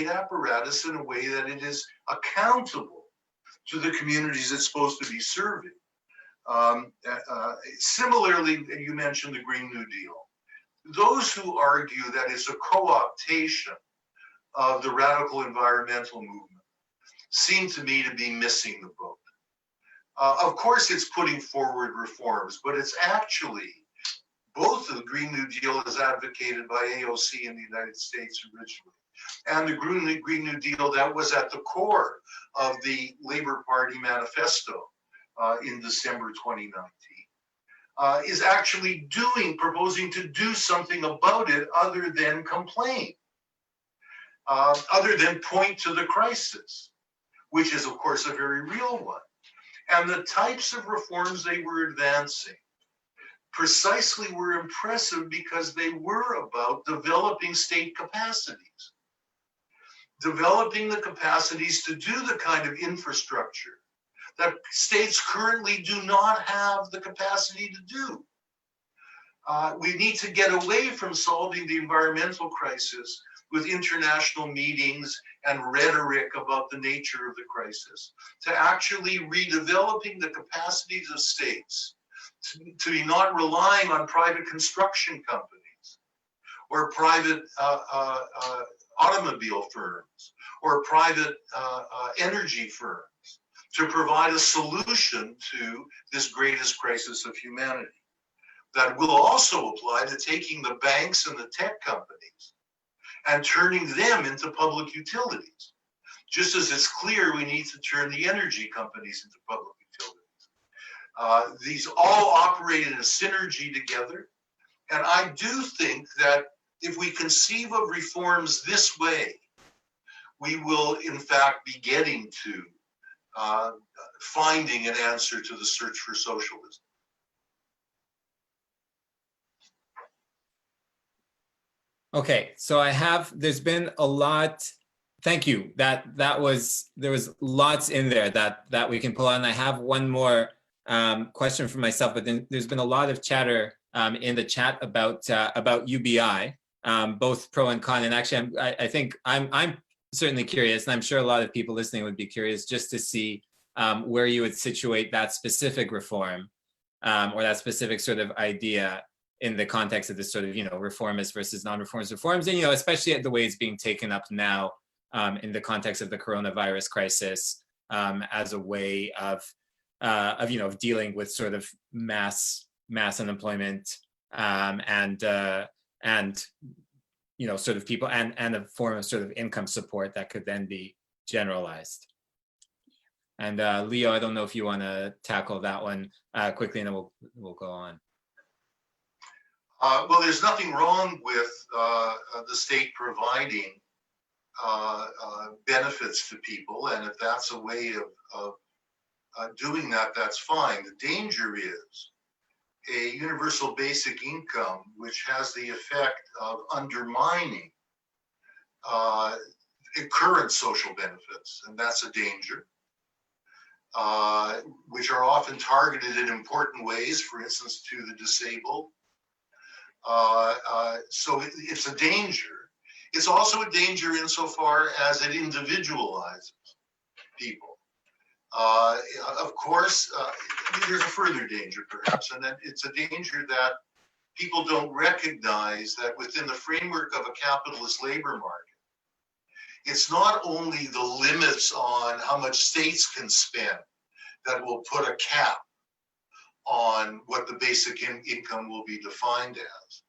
apparatus in a way that it is accountable to the communities it's supposed to be serving. Similarly, you mentioned the Green New Deal. Those who argue that it's a co-optation of the radical environmental movement seem to me to be missing the boat. Of course, it's putting forward reforms, but it's actually both the Green New Deal is advocated by AOC in the United States originally, and the Green New Deal that was at the core of the Labour Party manifesto in December 2019, is actually proposing to do something about it other than complain, other than point to the crisis, which is, of course, a very real one. And the types of reforms they were advancing precisely were impressive because they were about developing state capacities, developing the capacities to do the kind of infrastructure that states currently do not have the capacity to do. We need to get away from solving the environmental crisis with international meetings and rhetoric about the nature of the crisis, to actually redeveloping the capacities of states to be not relying on private construction companies or private automobile firms or private energy firms to provide a solution to this greatest crisis of humanity. That will also apply to taking the banks and the tech companies and turning them into public utilities, just as it's clear we need to turn the energy companies into public utilities. These all operate in a synergy together, and I do think that if we conceive of reforms this way, we will in fact be getting to finding an answer to the search for socialism. Okay, so there's been a lot. Thank you. There was lots in there that we can pull on. I have one more question for myself, but then there's been a lot of chatter in the chat about UBI, both pro and con. And actually, I think I'm certainly curious, and I'm sure a lot of people listening would be curious just to see where you would situate that specific reform or that specific sort of idea in the context of this sort of, reformist versus non-reformist reforms, and, especially the way it's being taken up now in the context of the coronavirus crisis as a way of dealing with sort of mass unemployment and sort of people and a form of sort of income support that could then be generalized. And Leo, I don't know if you want to tackle that one quickly, and then we'll go on. Well, there's nothing wrong with the state providing benefits to people, and if that's a way of doing that, that's fine. The danger is a universal basic income, which has the effect of undermining current social benefits, and that's a danger, which are often targeted in important ways, for instance, to the disabled. So it's a danger. It's also a danger insofar as it individualizes people. Of course, there's a further danger perhaps, and that it's a danger that people don't recognize that within the framework of a capitalist labor market, it's not only the limits on how much states can spend that will put a cap on what the basic income will be defined as,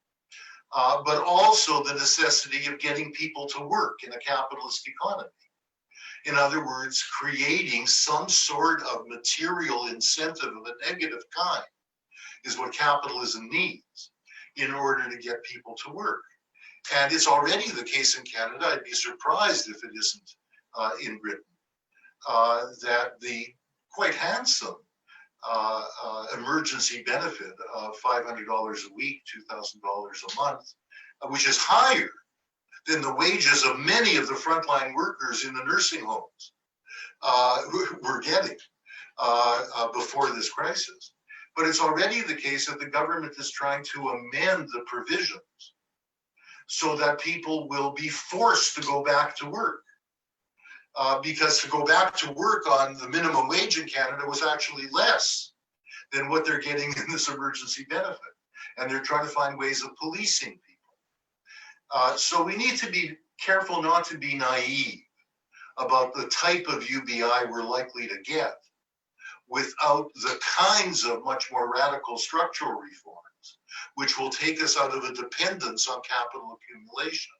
but also the necessity of getting people to work in a capitalist economy. In other words, creating some sort of material incentive of a negative kind is what capitalism needs in order to get people to work. And it's already the case in Canada. I'd be surprised if it isn't in Britain, that the quite handsome emergency benefit of $500 a week, $2,000 a month, which is higher than the wages of many of the frontline workers in the nursing homes were getting before this crisis. But it's already the case that the government is trying to amend the provisions so that people will be forced to go back to work. Because to go back to work on the minimum wage in Canada was actually less than what they're getting in this emergency benefit. And they're trying to find ways of policing people. So we need to be careful not to be naive about the type of UBI we're likely to get without the kinds of much more radical structural reforms, which will take us out of a dependence on capital accumulation.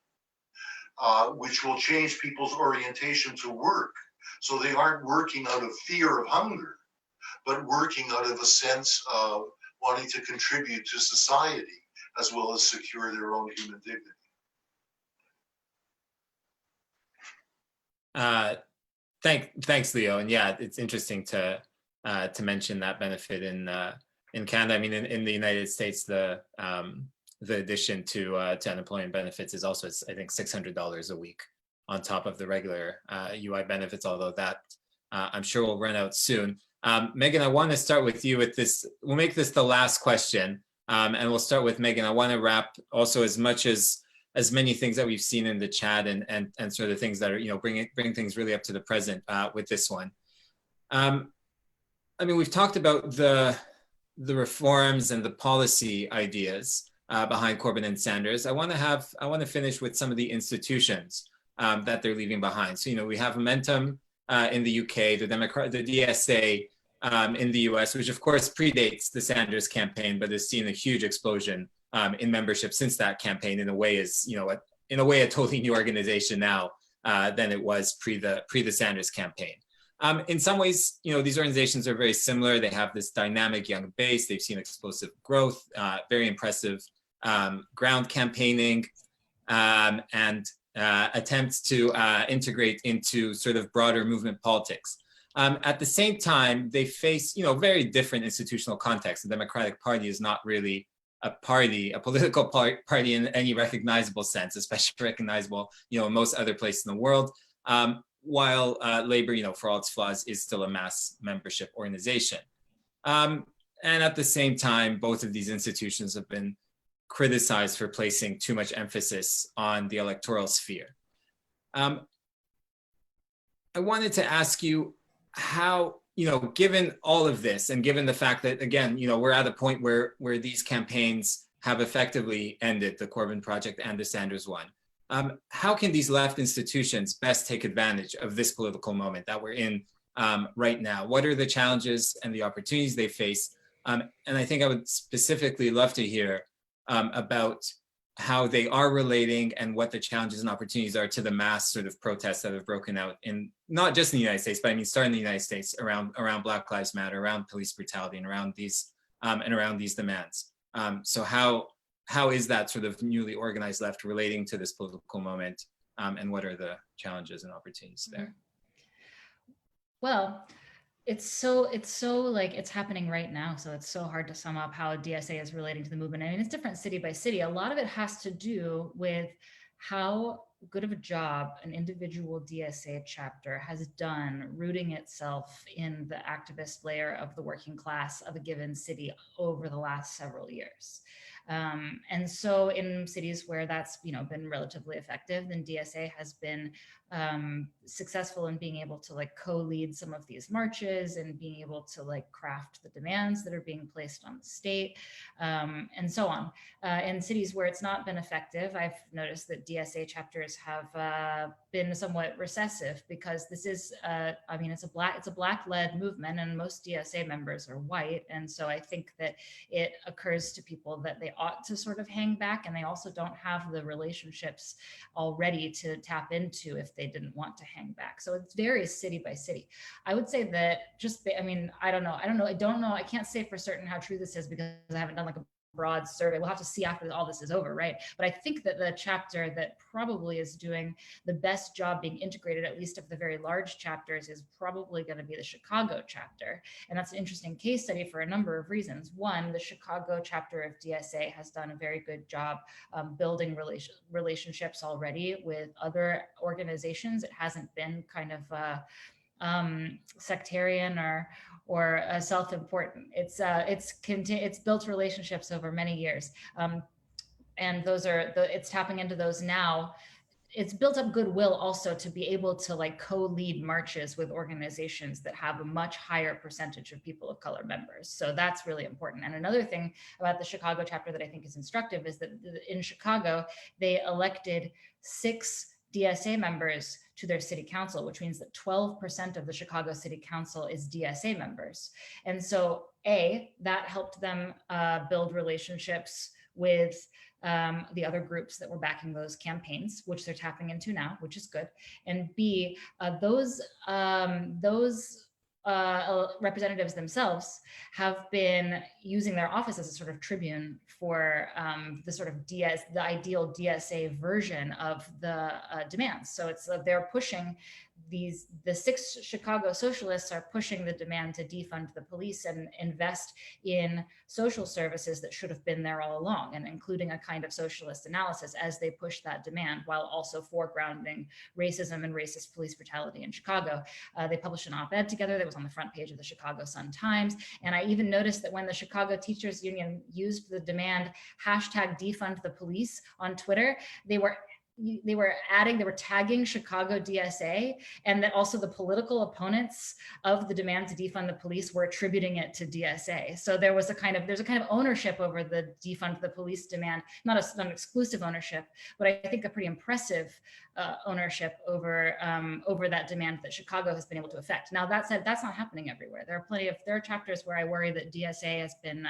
Which will change people's orientation to work. So they aren't working out of fear of hunger, but working out of a sense of wanting to contribute to society as well as secure their own human dignity. Thanks, Leo. And yeah, it's interesting to mention that benefit in Canada. I mean, in the United States, the addition to unemployment benefits is also, I think, $600 a week on top of the regular UI benefits, although that I'm sure will run out soon. Meagan, I want to start with you with this. We'll make this the last question, and we'll start with Meagan. I want to wrap also as many things that we've seen in the chat and sort of things that are, bring things really up to the present with this one. I mean, we've talked about the reforms and the policy ideas behind Corbyn and Sanders. I want to finish with some of the institutions that they're leaving behind. So, we have Momentum in the UK, the DSA in the US, which of course predates the Sanders campaign, but has seen a huge explosion in membership since that campaign. In a way, is a totally new organization now than it was pre the Sanders campaign. In some ways, these organizations are very similar. They have this dynamic young base. They've seen explosive growth, very impressive ground campaigning, and attempts to integrate into sort of broader movement politics. At the same time, they face, very different institutional contexts. The Democratic Party is not really a political party in any recognizable sense, especially recognizable, in most other places in the world. While Labor, for all its flaws, is still a mass membership organization. And at the same time, both of these institutions have been criticized for placing too much emphasis on the electoral sphere. I wanted to ask you how, given all of this and given the fact that, again, we're at a point where these campaigns have effectively ended, the Corbyn project and the Sanders one, how can these left institutions best take advantage of this political moment that we're in right now? What are the challenges and the opportunities they face? And I think I would specifically love to hear about how they are relating and what the challenges and opportunities are to the mass sort of protests that have broken out in not just in the United States, but I mean, starting in the United States around Black Lives Matter, around police brutality, and around these demands. So how is that sort of newly organized left relating to this political moment, and what are the challenges and opportunities there? Well, it's so like it's happening right now. So it's so hard to sum up how DSA is relating to the movement. I mean, it's different city by city. A lot of it has to do with how good of a job an individual DSA chapter has done rooting itself in the activist layer of the working class of a given city over the last several years. And so in cities where that's been relatively effective, then DSA has been successful in being able to co-lead some of these marches and being able to craft the demands that are being placed on the state, and so on. In cities where it's not been effective, I've noticed that DSA chapters have been somewhat recessive, because this is, it's a Black-led movement, and most DSA members are white, and so I think that it occurs to people that they ought to sort of hang back, and they also don't have the relationships already to tap into if they didn't want to hang back. So it varies city by city. I would say that I don't know. I can't say for certain how true this is, because I haven't done a broad survey. We'll have to see after all this is over, right? But I think that the chapter that probably is doing the best job being integrated, at least of the very large chapters, is probably going to be the Chicago chapter. And that's an interesting case study for a number of reasons. One, the Chicago chapter of DSA has done a very good job building relationships already with other organizations. It hasn't been kind of sectarian or self-important. It's built relationships over many years, and it's tapping into those now. It's built up goodwill also to be able to co-lead marches with organizations that have a much higher percentage of people of color members. So that's really important. And another thing about the Chicago chapter that I think is instructive is that in Chicago, they elected 6 DSA members to their city council, which means that 12% of the Chicago City Council is DSA members. And so that helped them build relationships with the other groups that were backing those campaigns, which they're tapping into now, which is good. And B, those representatives themselves have been using their office as a sort of tribune for the sort of the ideal DSA version of the demands. So they're pushing the 6 Chicago socialists are pushing the demand to defund the police and invest in social services that should have been there all along, and including a kind of socialist analysis as they push that demand, while also foregrounding racism and racist police brutality in Chicago. They published an op-ed together that was on the front page of the Chicago Sun-Times. And I even noticed that when the Chicago Teachers Union used the demand #defund the police on Twitter, they were tagging Chicago DSA, and that also the political opponents of the demand to defund the police were attributing it to DSA. So there's a kind of ownership over the defund the police demand, not an exclusive ownership, but I think a pretty impressive ownership over that demand that Chicago has been able to affect. Now, that said, that's not happening everywhere. There are chapters where I worry that DSA has been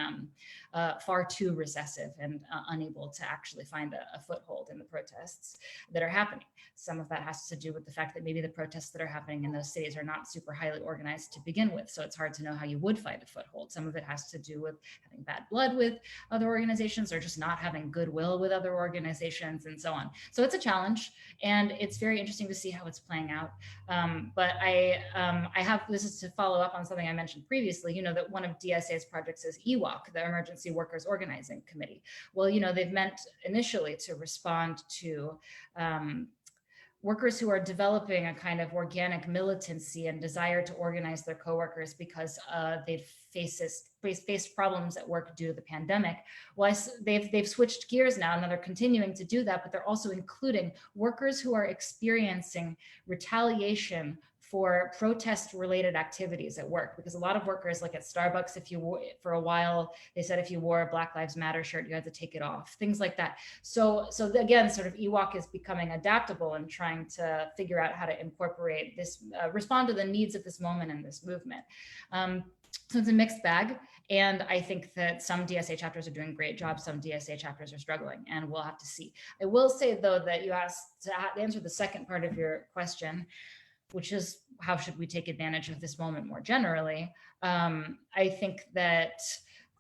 far too recessive and unable to actually find a foothold in the protests. protests that are happening. Some of that has to do with the fact that maybe the protests that are happening in those cities are not super highly organized to begin with. So it's hard to know how you would find a foothold. Some of it has to do with having bad blood with other organizations or just not having goodwill with other organizations and so on. So it's a challenge, and it's very interesting to see how it's playing out. But I have, this is to follow up on something I mentioned previously, that one of DSA's projects is EWOC, the Emergency Workers Organizing Committee. Well, they've meant initially to respond to workers who are developing a kind of organic militancy and desire to organize their coworkers because they've faced problems at work due to the pandemic. Well, they've switched gears now, and they're continuing to do that, but they're also including workers who are experiencing retaliation for protest-related activities at work, because a lot of workers, like at Starbucks, for a while, they said if you wore a Black Lives Matter shirt, you had to take it off, things like that. So again, sort of EWOC is becoming adaptable and trying to figure out how to incorporate this, respond to the needs of this moment and this movement. So it's a mixed bag. And I think that some DSA chapters are doing a great job. Some DSA chapters are struggling, and we'll have to see. I will say, though, that you asked to answer the second part of your question, which is how should we take advantage of this moment more generally. I think that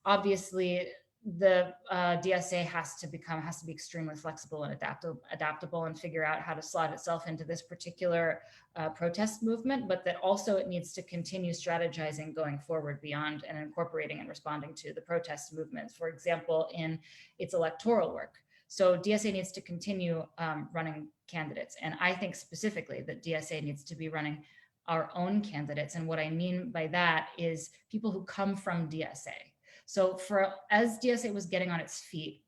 obviously the DSA has to be extremely flexible and adaptable and figure out how to slot itself into this particular protest movement, but that also it needs to continue strategizing going forward beyond and incorporating and responding to the protest movements, for example, in its electoral work. So DSA needs to continue running candidates. And I think specifically that DSA needs to be running our own candidates. And what I mean by that is people who come from DSA. So as DSA was getting on its feet,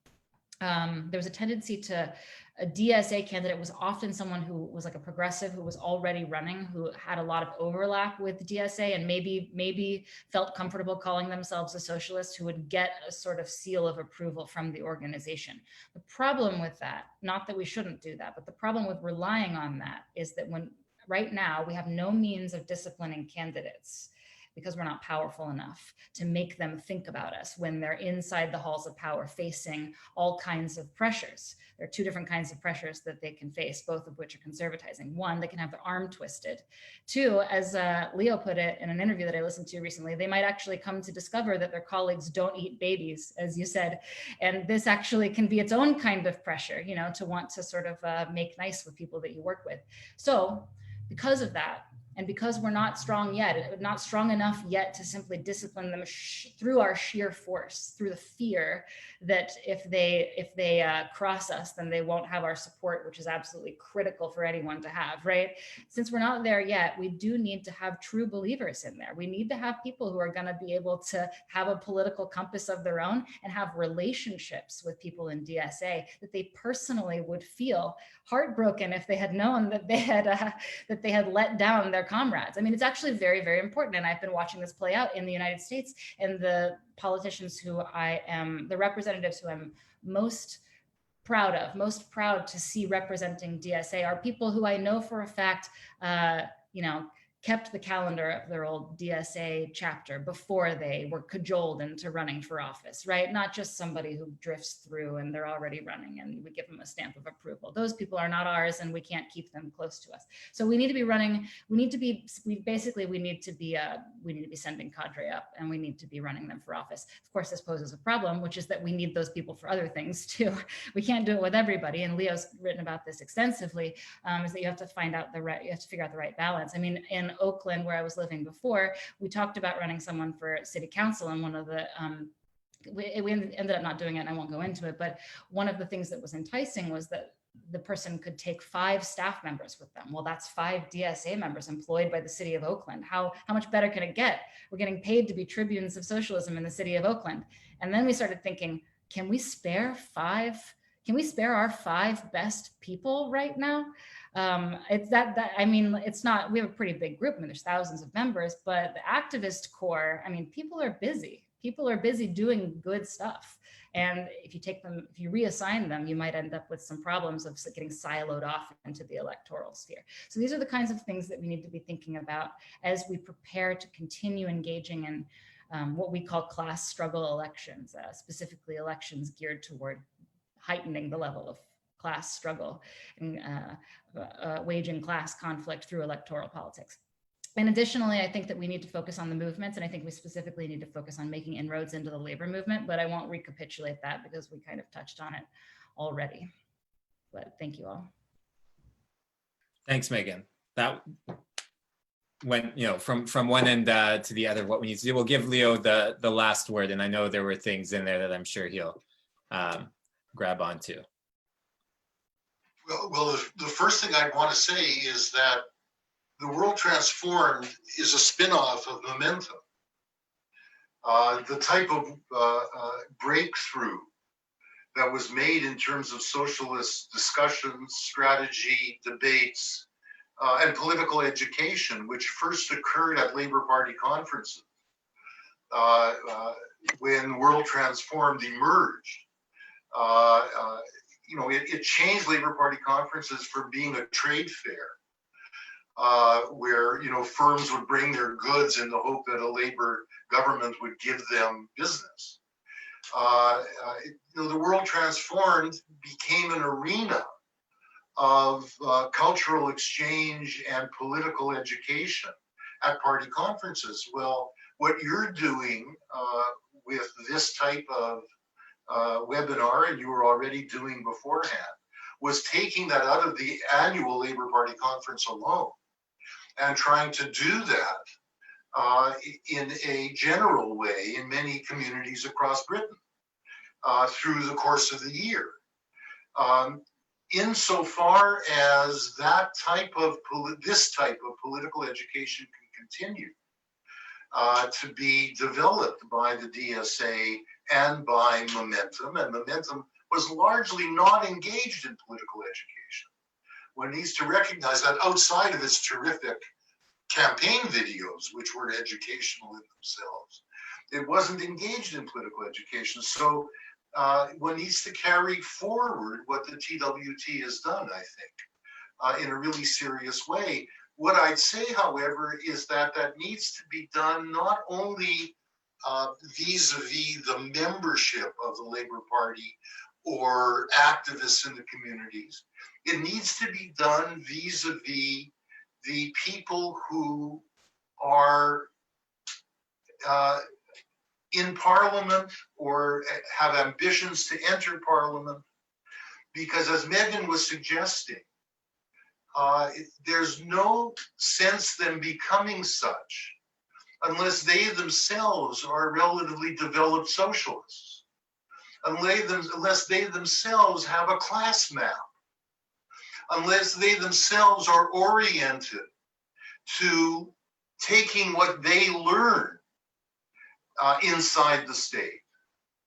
there was a tendency to, a DSA candidate was often someone who was like a progressive who was already running, who had a lot of overlap with DSA and maybe felt comfortable calling themselves a socialist, who would get a sort of seal of approval from the organization. The problem with that, not that we shouldn't do that, but the problem with relying on that is that right now we have no means of disciplining candidates because we're not powerful enough to make them think about us when they're inside the halls of power facing all kinds of pressures. There are two different kinds of pressures that they can face, both of which are conservatizing. One, they can have their arm twisted. Two, as Leo put it in an interview that I listened to recently, they might actually come to discover that their colleagues don't eat babies, as you said. And this actually can be its own kind of pressure, to want to sort of make nice with people that you work with. So because of that, and because we're not strong yet, not strong enough yet to simply discipline them through our sheer force, through the fear that if they cross us, then they won't have our support, which is absolutely critical for anyone to have, right? Since we're not there yet, we do need to have true believers in there. We need to have people who are going to be able to have a political compass of their own and have relationships with people in DSA that they personally would feel heartbroken if they had known that they had let down their comrades. I mean, it's actually very, very important. And I've been watching this play out in the United States, and the politicians the representatives who I'm most proud to see representing DSA are people who I know for a fact, kept the calendar of their old DSA chapter before they were cajoled into running for office, right? Not just somebody who drifts through and they're already running and we give them a stamp of approval. Those people are not ours and we can't keep them close to us. So we need to be running, we need to be sending cadre up and we need to be running them for office. Of course, this poses a problem, which is that we need those people for other things too. We can't do it with everybody. And Leo's written about this extensively, is that you have to figure out the right balance. I mean, in Oakland, where I was living before, we talked about running someone for city council, and one of the we ended up not doing it, and I won't go into it, but one of the things that was enticing was that the person could take 5 staff members with them. Well, that's 5 DSA members employed by the city of Oakland. How much better can it get? We're getting paid to be tribunes of socialism in the city of Oakland. And then we started thinking, can we spare our 5 best people right now? It's not, we have a pretty big group. I mean, there's thousands of members, but the activist core, I mean, people are busy doing good stuff. And if you reassign them, you might end up with some problems of getting siloed off into the electoral sphere. So these are the kinds of things that we need to be thinking about as we prepare to continue engaging in what we call class struggle elections, specifically elections geared toward heightening the level of class struggle and waging class conflict through electoral politics. And additionally, I think that we need to focus on the movements, and I think we specifically need to focus on making inroads into the labor movement, but I won't recapitulate that because we kind of touched on it already. But thank you all. Thanks, Megan. That went, from one end to the other, what we need to do. We'll give Leo the last word, and I know there were things in there that I'm sure he'll grab onto. Well, the first thing I'd want to say is that The World Transformed is a spin-off of Momentum. The type of breakthrough that was made in terms of socialist discussions, strategy, debates, and political education, which first occurred at Labour Party conferences when World Transformed emerged. It changed Labour Party conferences from being a trade fair, where firms would bring their goods in the hope that a Labour government would give them business. The World Transformed became an arena of cultural exchange and political education at party conferences. Well, what you're doing with this type of webinar, and you were already doing beforehand, was taking that out of the annual Labour Party conference alone and trying to do that in a general way in many communities across Britain through the course of the year. Insofar as this type of political education can continue to be developed by the DSA and by Momentum, and Momentum was largely not engaged in political education. One needs to recognize that outside of its terrific campaign videos, which were educational in themselves, it wasn't engaged in political education. So one needs to carry forward what the TWT has done, I think, in a really serious way. What I'd say, however, is that needs to be done not only vis-a-vis the membership of the Labour Party or activists in the communities. It needs to be done vis-a-vis the people who are in Parliament or have ambitions to enter Parliament, because as Megan was suggesting, there's no sense them becoming such unless they themselves are relatively developed socialists, unless they themselves have a class map, unless they themselves are oriented to taking what they learn inside the state,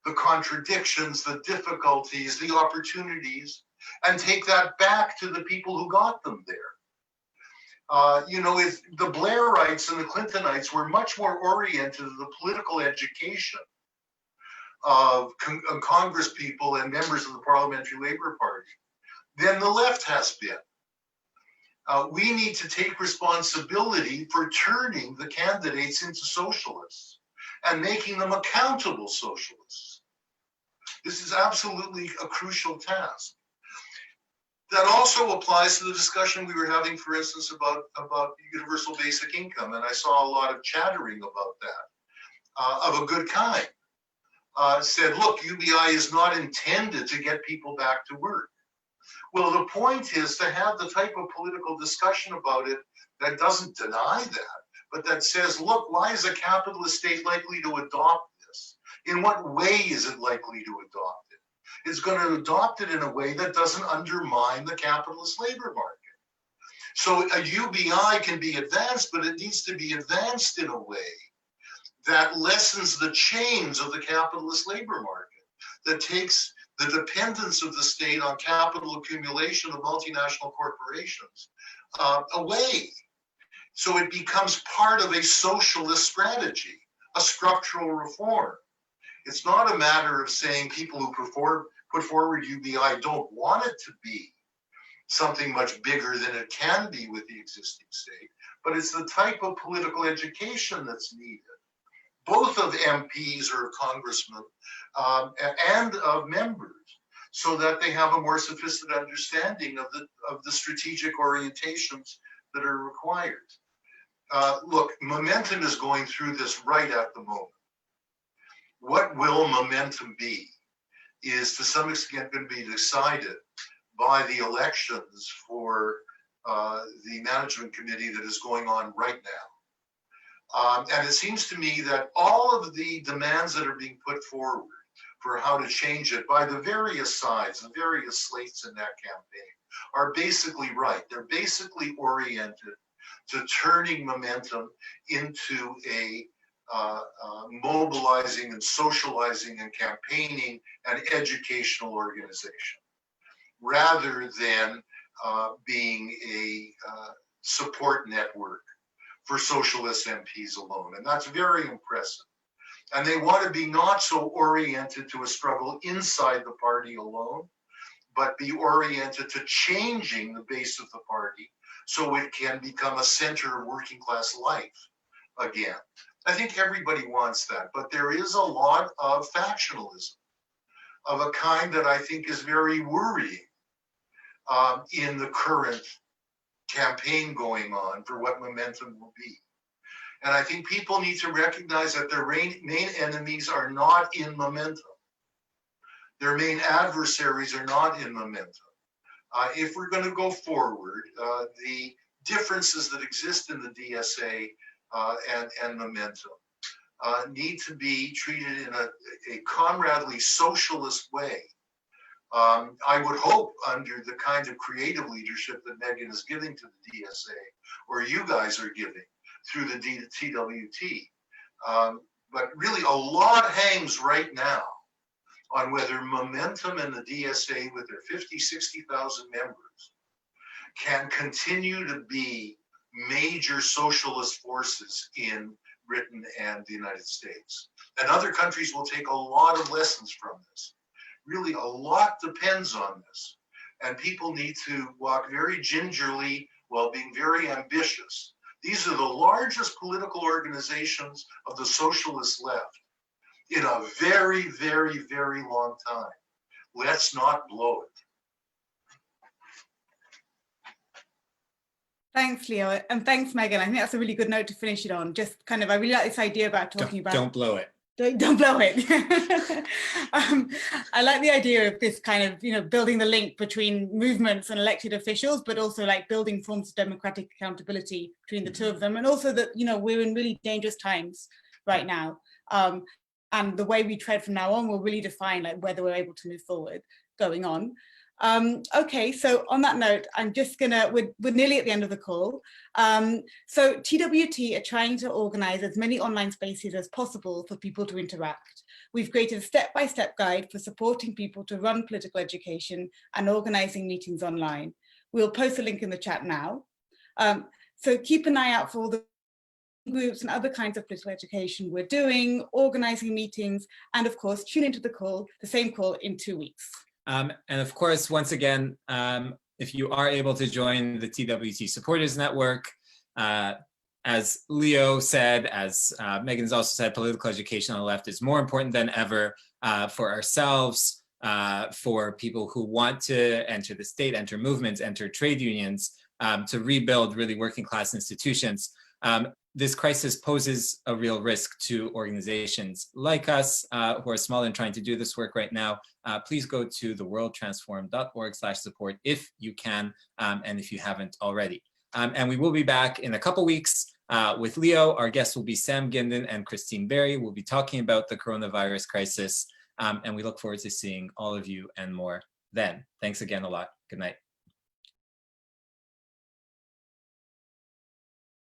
the contradictions, the difficulties, the opportunities, and take that back to the people who got them there. If the Blairites and the Clintonites were much more oriented to the political education of Congress people and members of the Parliamentary Labour Party than the left has been. We need to take responsibility for turning the candidates into socialists and making them accountable socialists. This is absolutely a crucial task. That also applies to the discussion we were having, for instance, about universal basic income. And I saw a lot of chattering about that, of a good kind. Said, look, UBI is not intended to get people back to work. Well, the point is to have the type of political discussion about it that doesn't deny that, but that says, look, why is a capitalist state likely to adopt this? In what way is it likely to adopt it? It's going to adopt it in a way that doesn't undermine the capitalist labor market. So a UBI can be advanced, but it needs to be advanced in a way that lessens the chains of the capitalist labor market, that takes the dependence of the state on capital accumulation of multinational corporations away. So it becomes part of a socialist strategy, a structural reform. It's not a matter of saying people who put forward UBI don't want it to be something much bigger than it can be with the existing state, but it's the type of political education that's needed, both of MPs or congressmen and of members, so that they have a more sophisticated understanding of the strategic orientations that are required. Look, momentum is going through this right at the moment. What will momentum be is to some extent going to be decided by the elections for the management committee that is going on right now. And it seems to me that all of the demands that are being put forward for how to change it by the various sides, the various slates in that campaign, are basically right. They're basically oriented to turning momentum into a mobilizing and socializing and campaigning and educational organization, rather than being a support network for socialist MPs alone. And that's very impressive. And they want to be not so oriented to a struggle inside the party alone, but be oriented to changing the base of the party so it can become a center of working class life again. I think everybody wants that, but there is a lot of factionalism of a kind that I think is very worrying in the current campaign going on for what momentum will be. And I think people need to recognize that their main enemies are not in momentum. Their main adversaries are not in momentum. If we're going to go forward, the differences that exist in the DSA and momentum need to be treated in a comradely socialist way. I would hope under the kind of creative leadership that Meagan is giving to the DSA, or you guys are giving through the TWT. But really a lot hangs right now on whether momentum and the DSA with their 50, 60,000 members can continue to be major socialist forces in Britain and the United States. And other countries will take a lot of lessons from this. Really, a lot depends on this. And people need to walk very gingerly while being very ambitious. These are the largest political organizations of the socialist left in a very, very, very long time. Let's not blow it. Thanks, Leo, and thanks, Meagan. I think that's a really good note to finish it on. Just kind of, I really like this idea about talking about. Don't blow it. Don't blow it. I like the idea of this kind of, building the link between movements and elected officials, but also like building forms of democratic accountability between the two of them. And also that, we're in really dangerous times right now. And the way we tread from now on will really define like whether we're able to move forward going on. Okay, so on that note, I'm just we're nearly at the end of the call. So TWT are trying to organize as many online spaces as possible for people to interact. We've created a step-by-step guide for supporting people to run political education and organizing meetings online. We'll post a link in the chat now. So keep an eye out for all the groups and other kinds of political education we're doing, organizing meetings, and of course, tune into the same call in 2 weeks. And of course, once again, if you are able to join the TWT Supporters Network, as Leo said, as Meagan's also said, political education on the left is more important than ever for ourselves, for people who want to enter the state, enter movements, enter trade unions, to rebuild really working class institutions. This crisis poses a real risk to organizations like us who are small and trying to do this work right now. Please go to theworldtransformed.org/support if you can, and if you haven't already. And we will be back in a couple weeks with Leo. Our guests will be Sam Gindin and Christine Berry. We'll be talking about the coronavirus crisis, and we look forward to seeing all of you and more then. Thanks again a lot. Good night.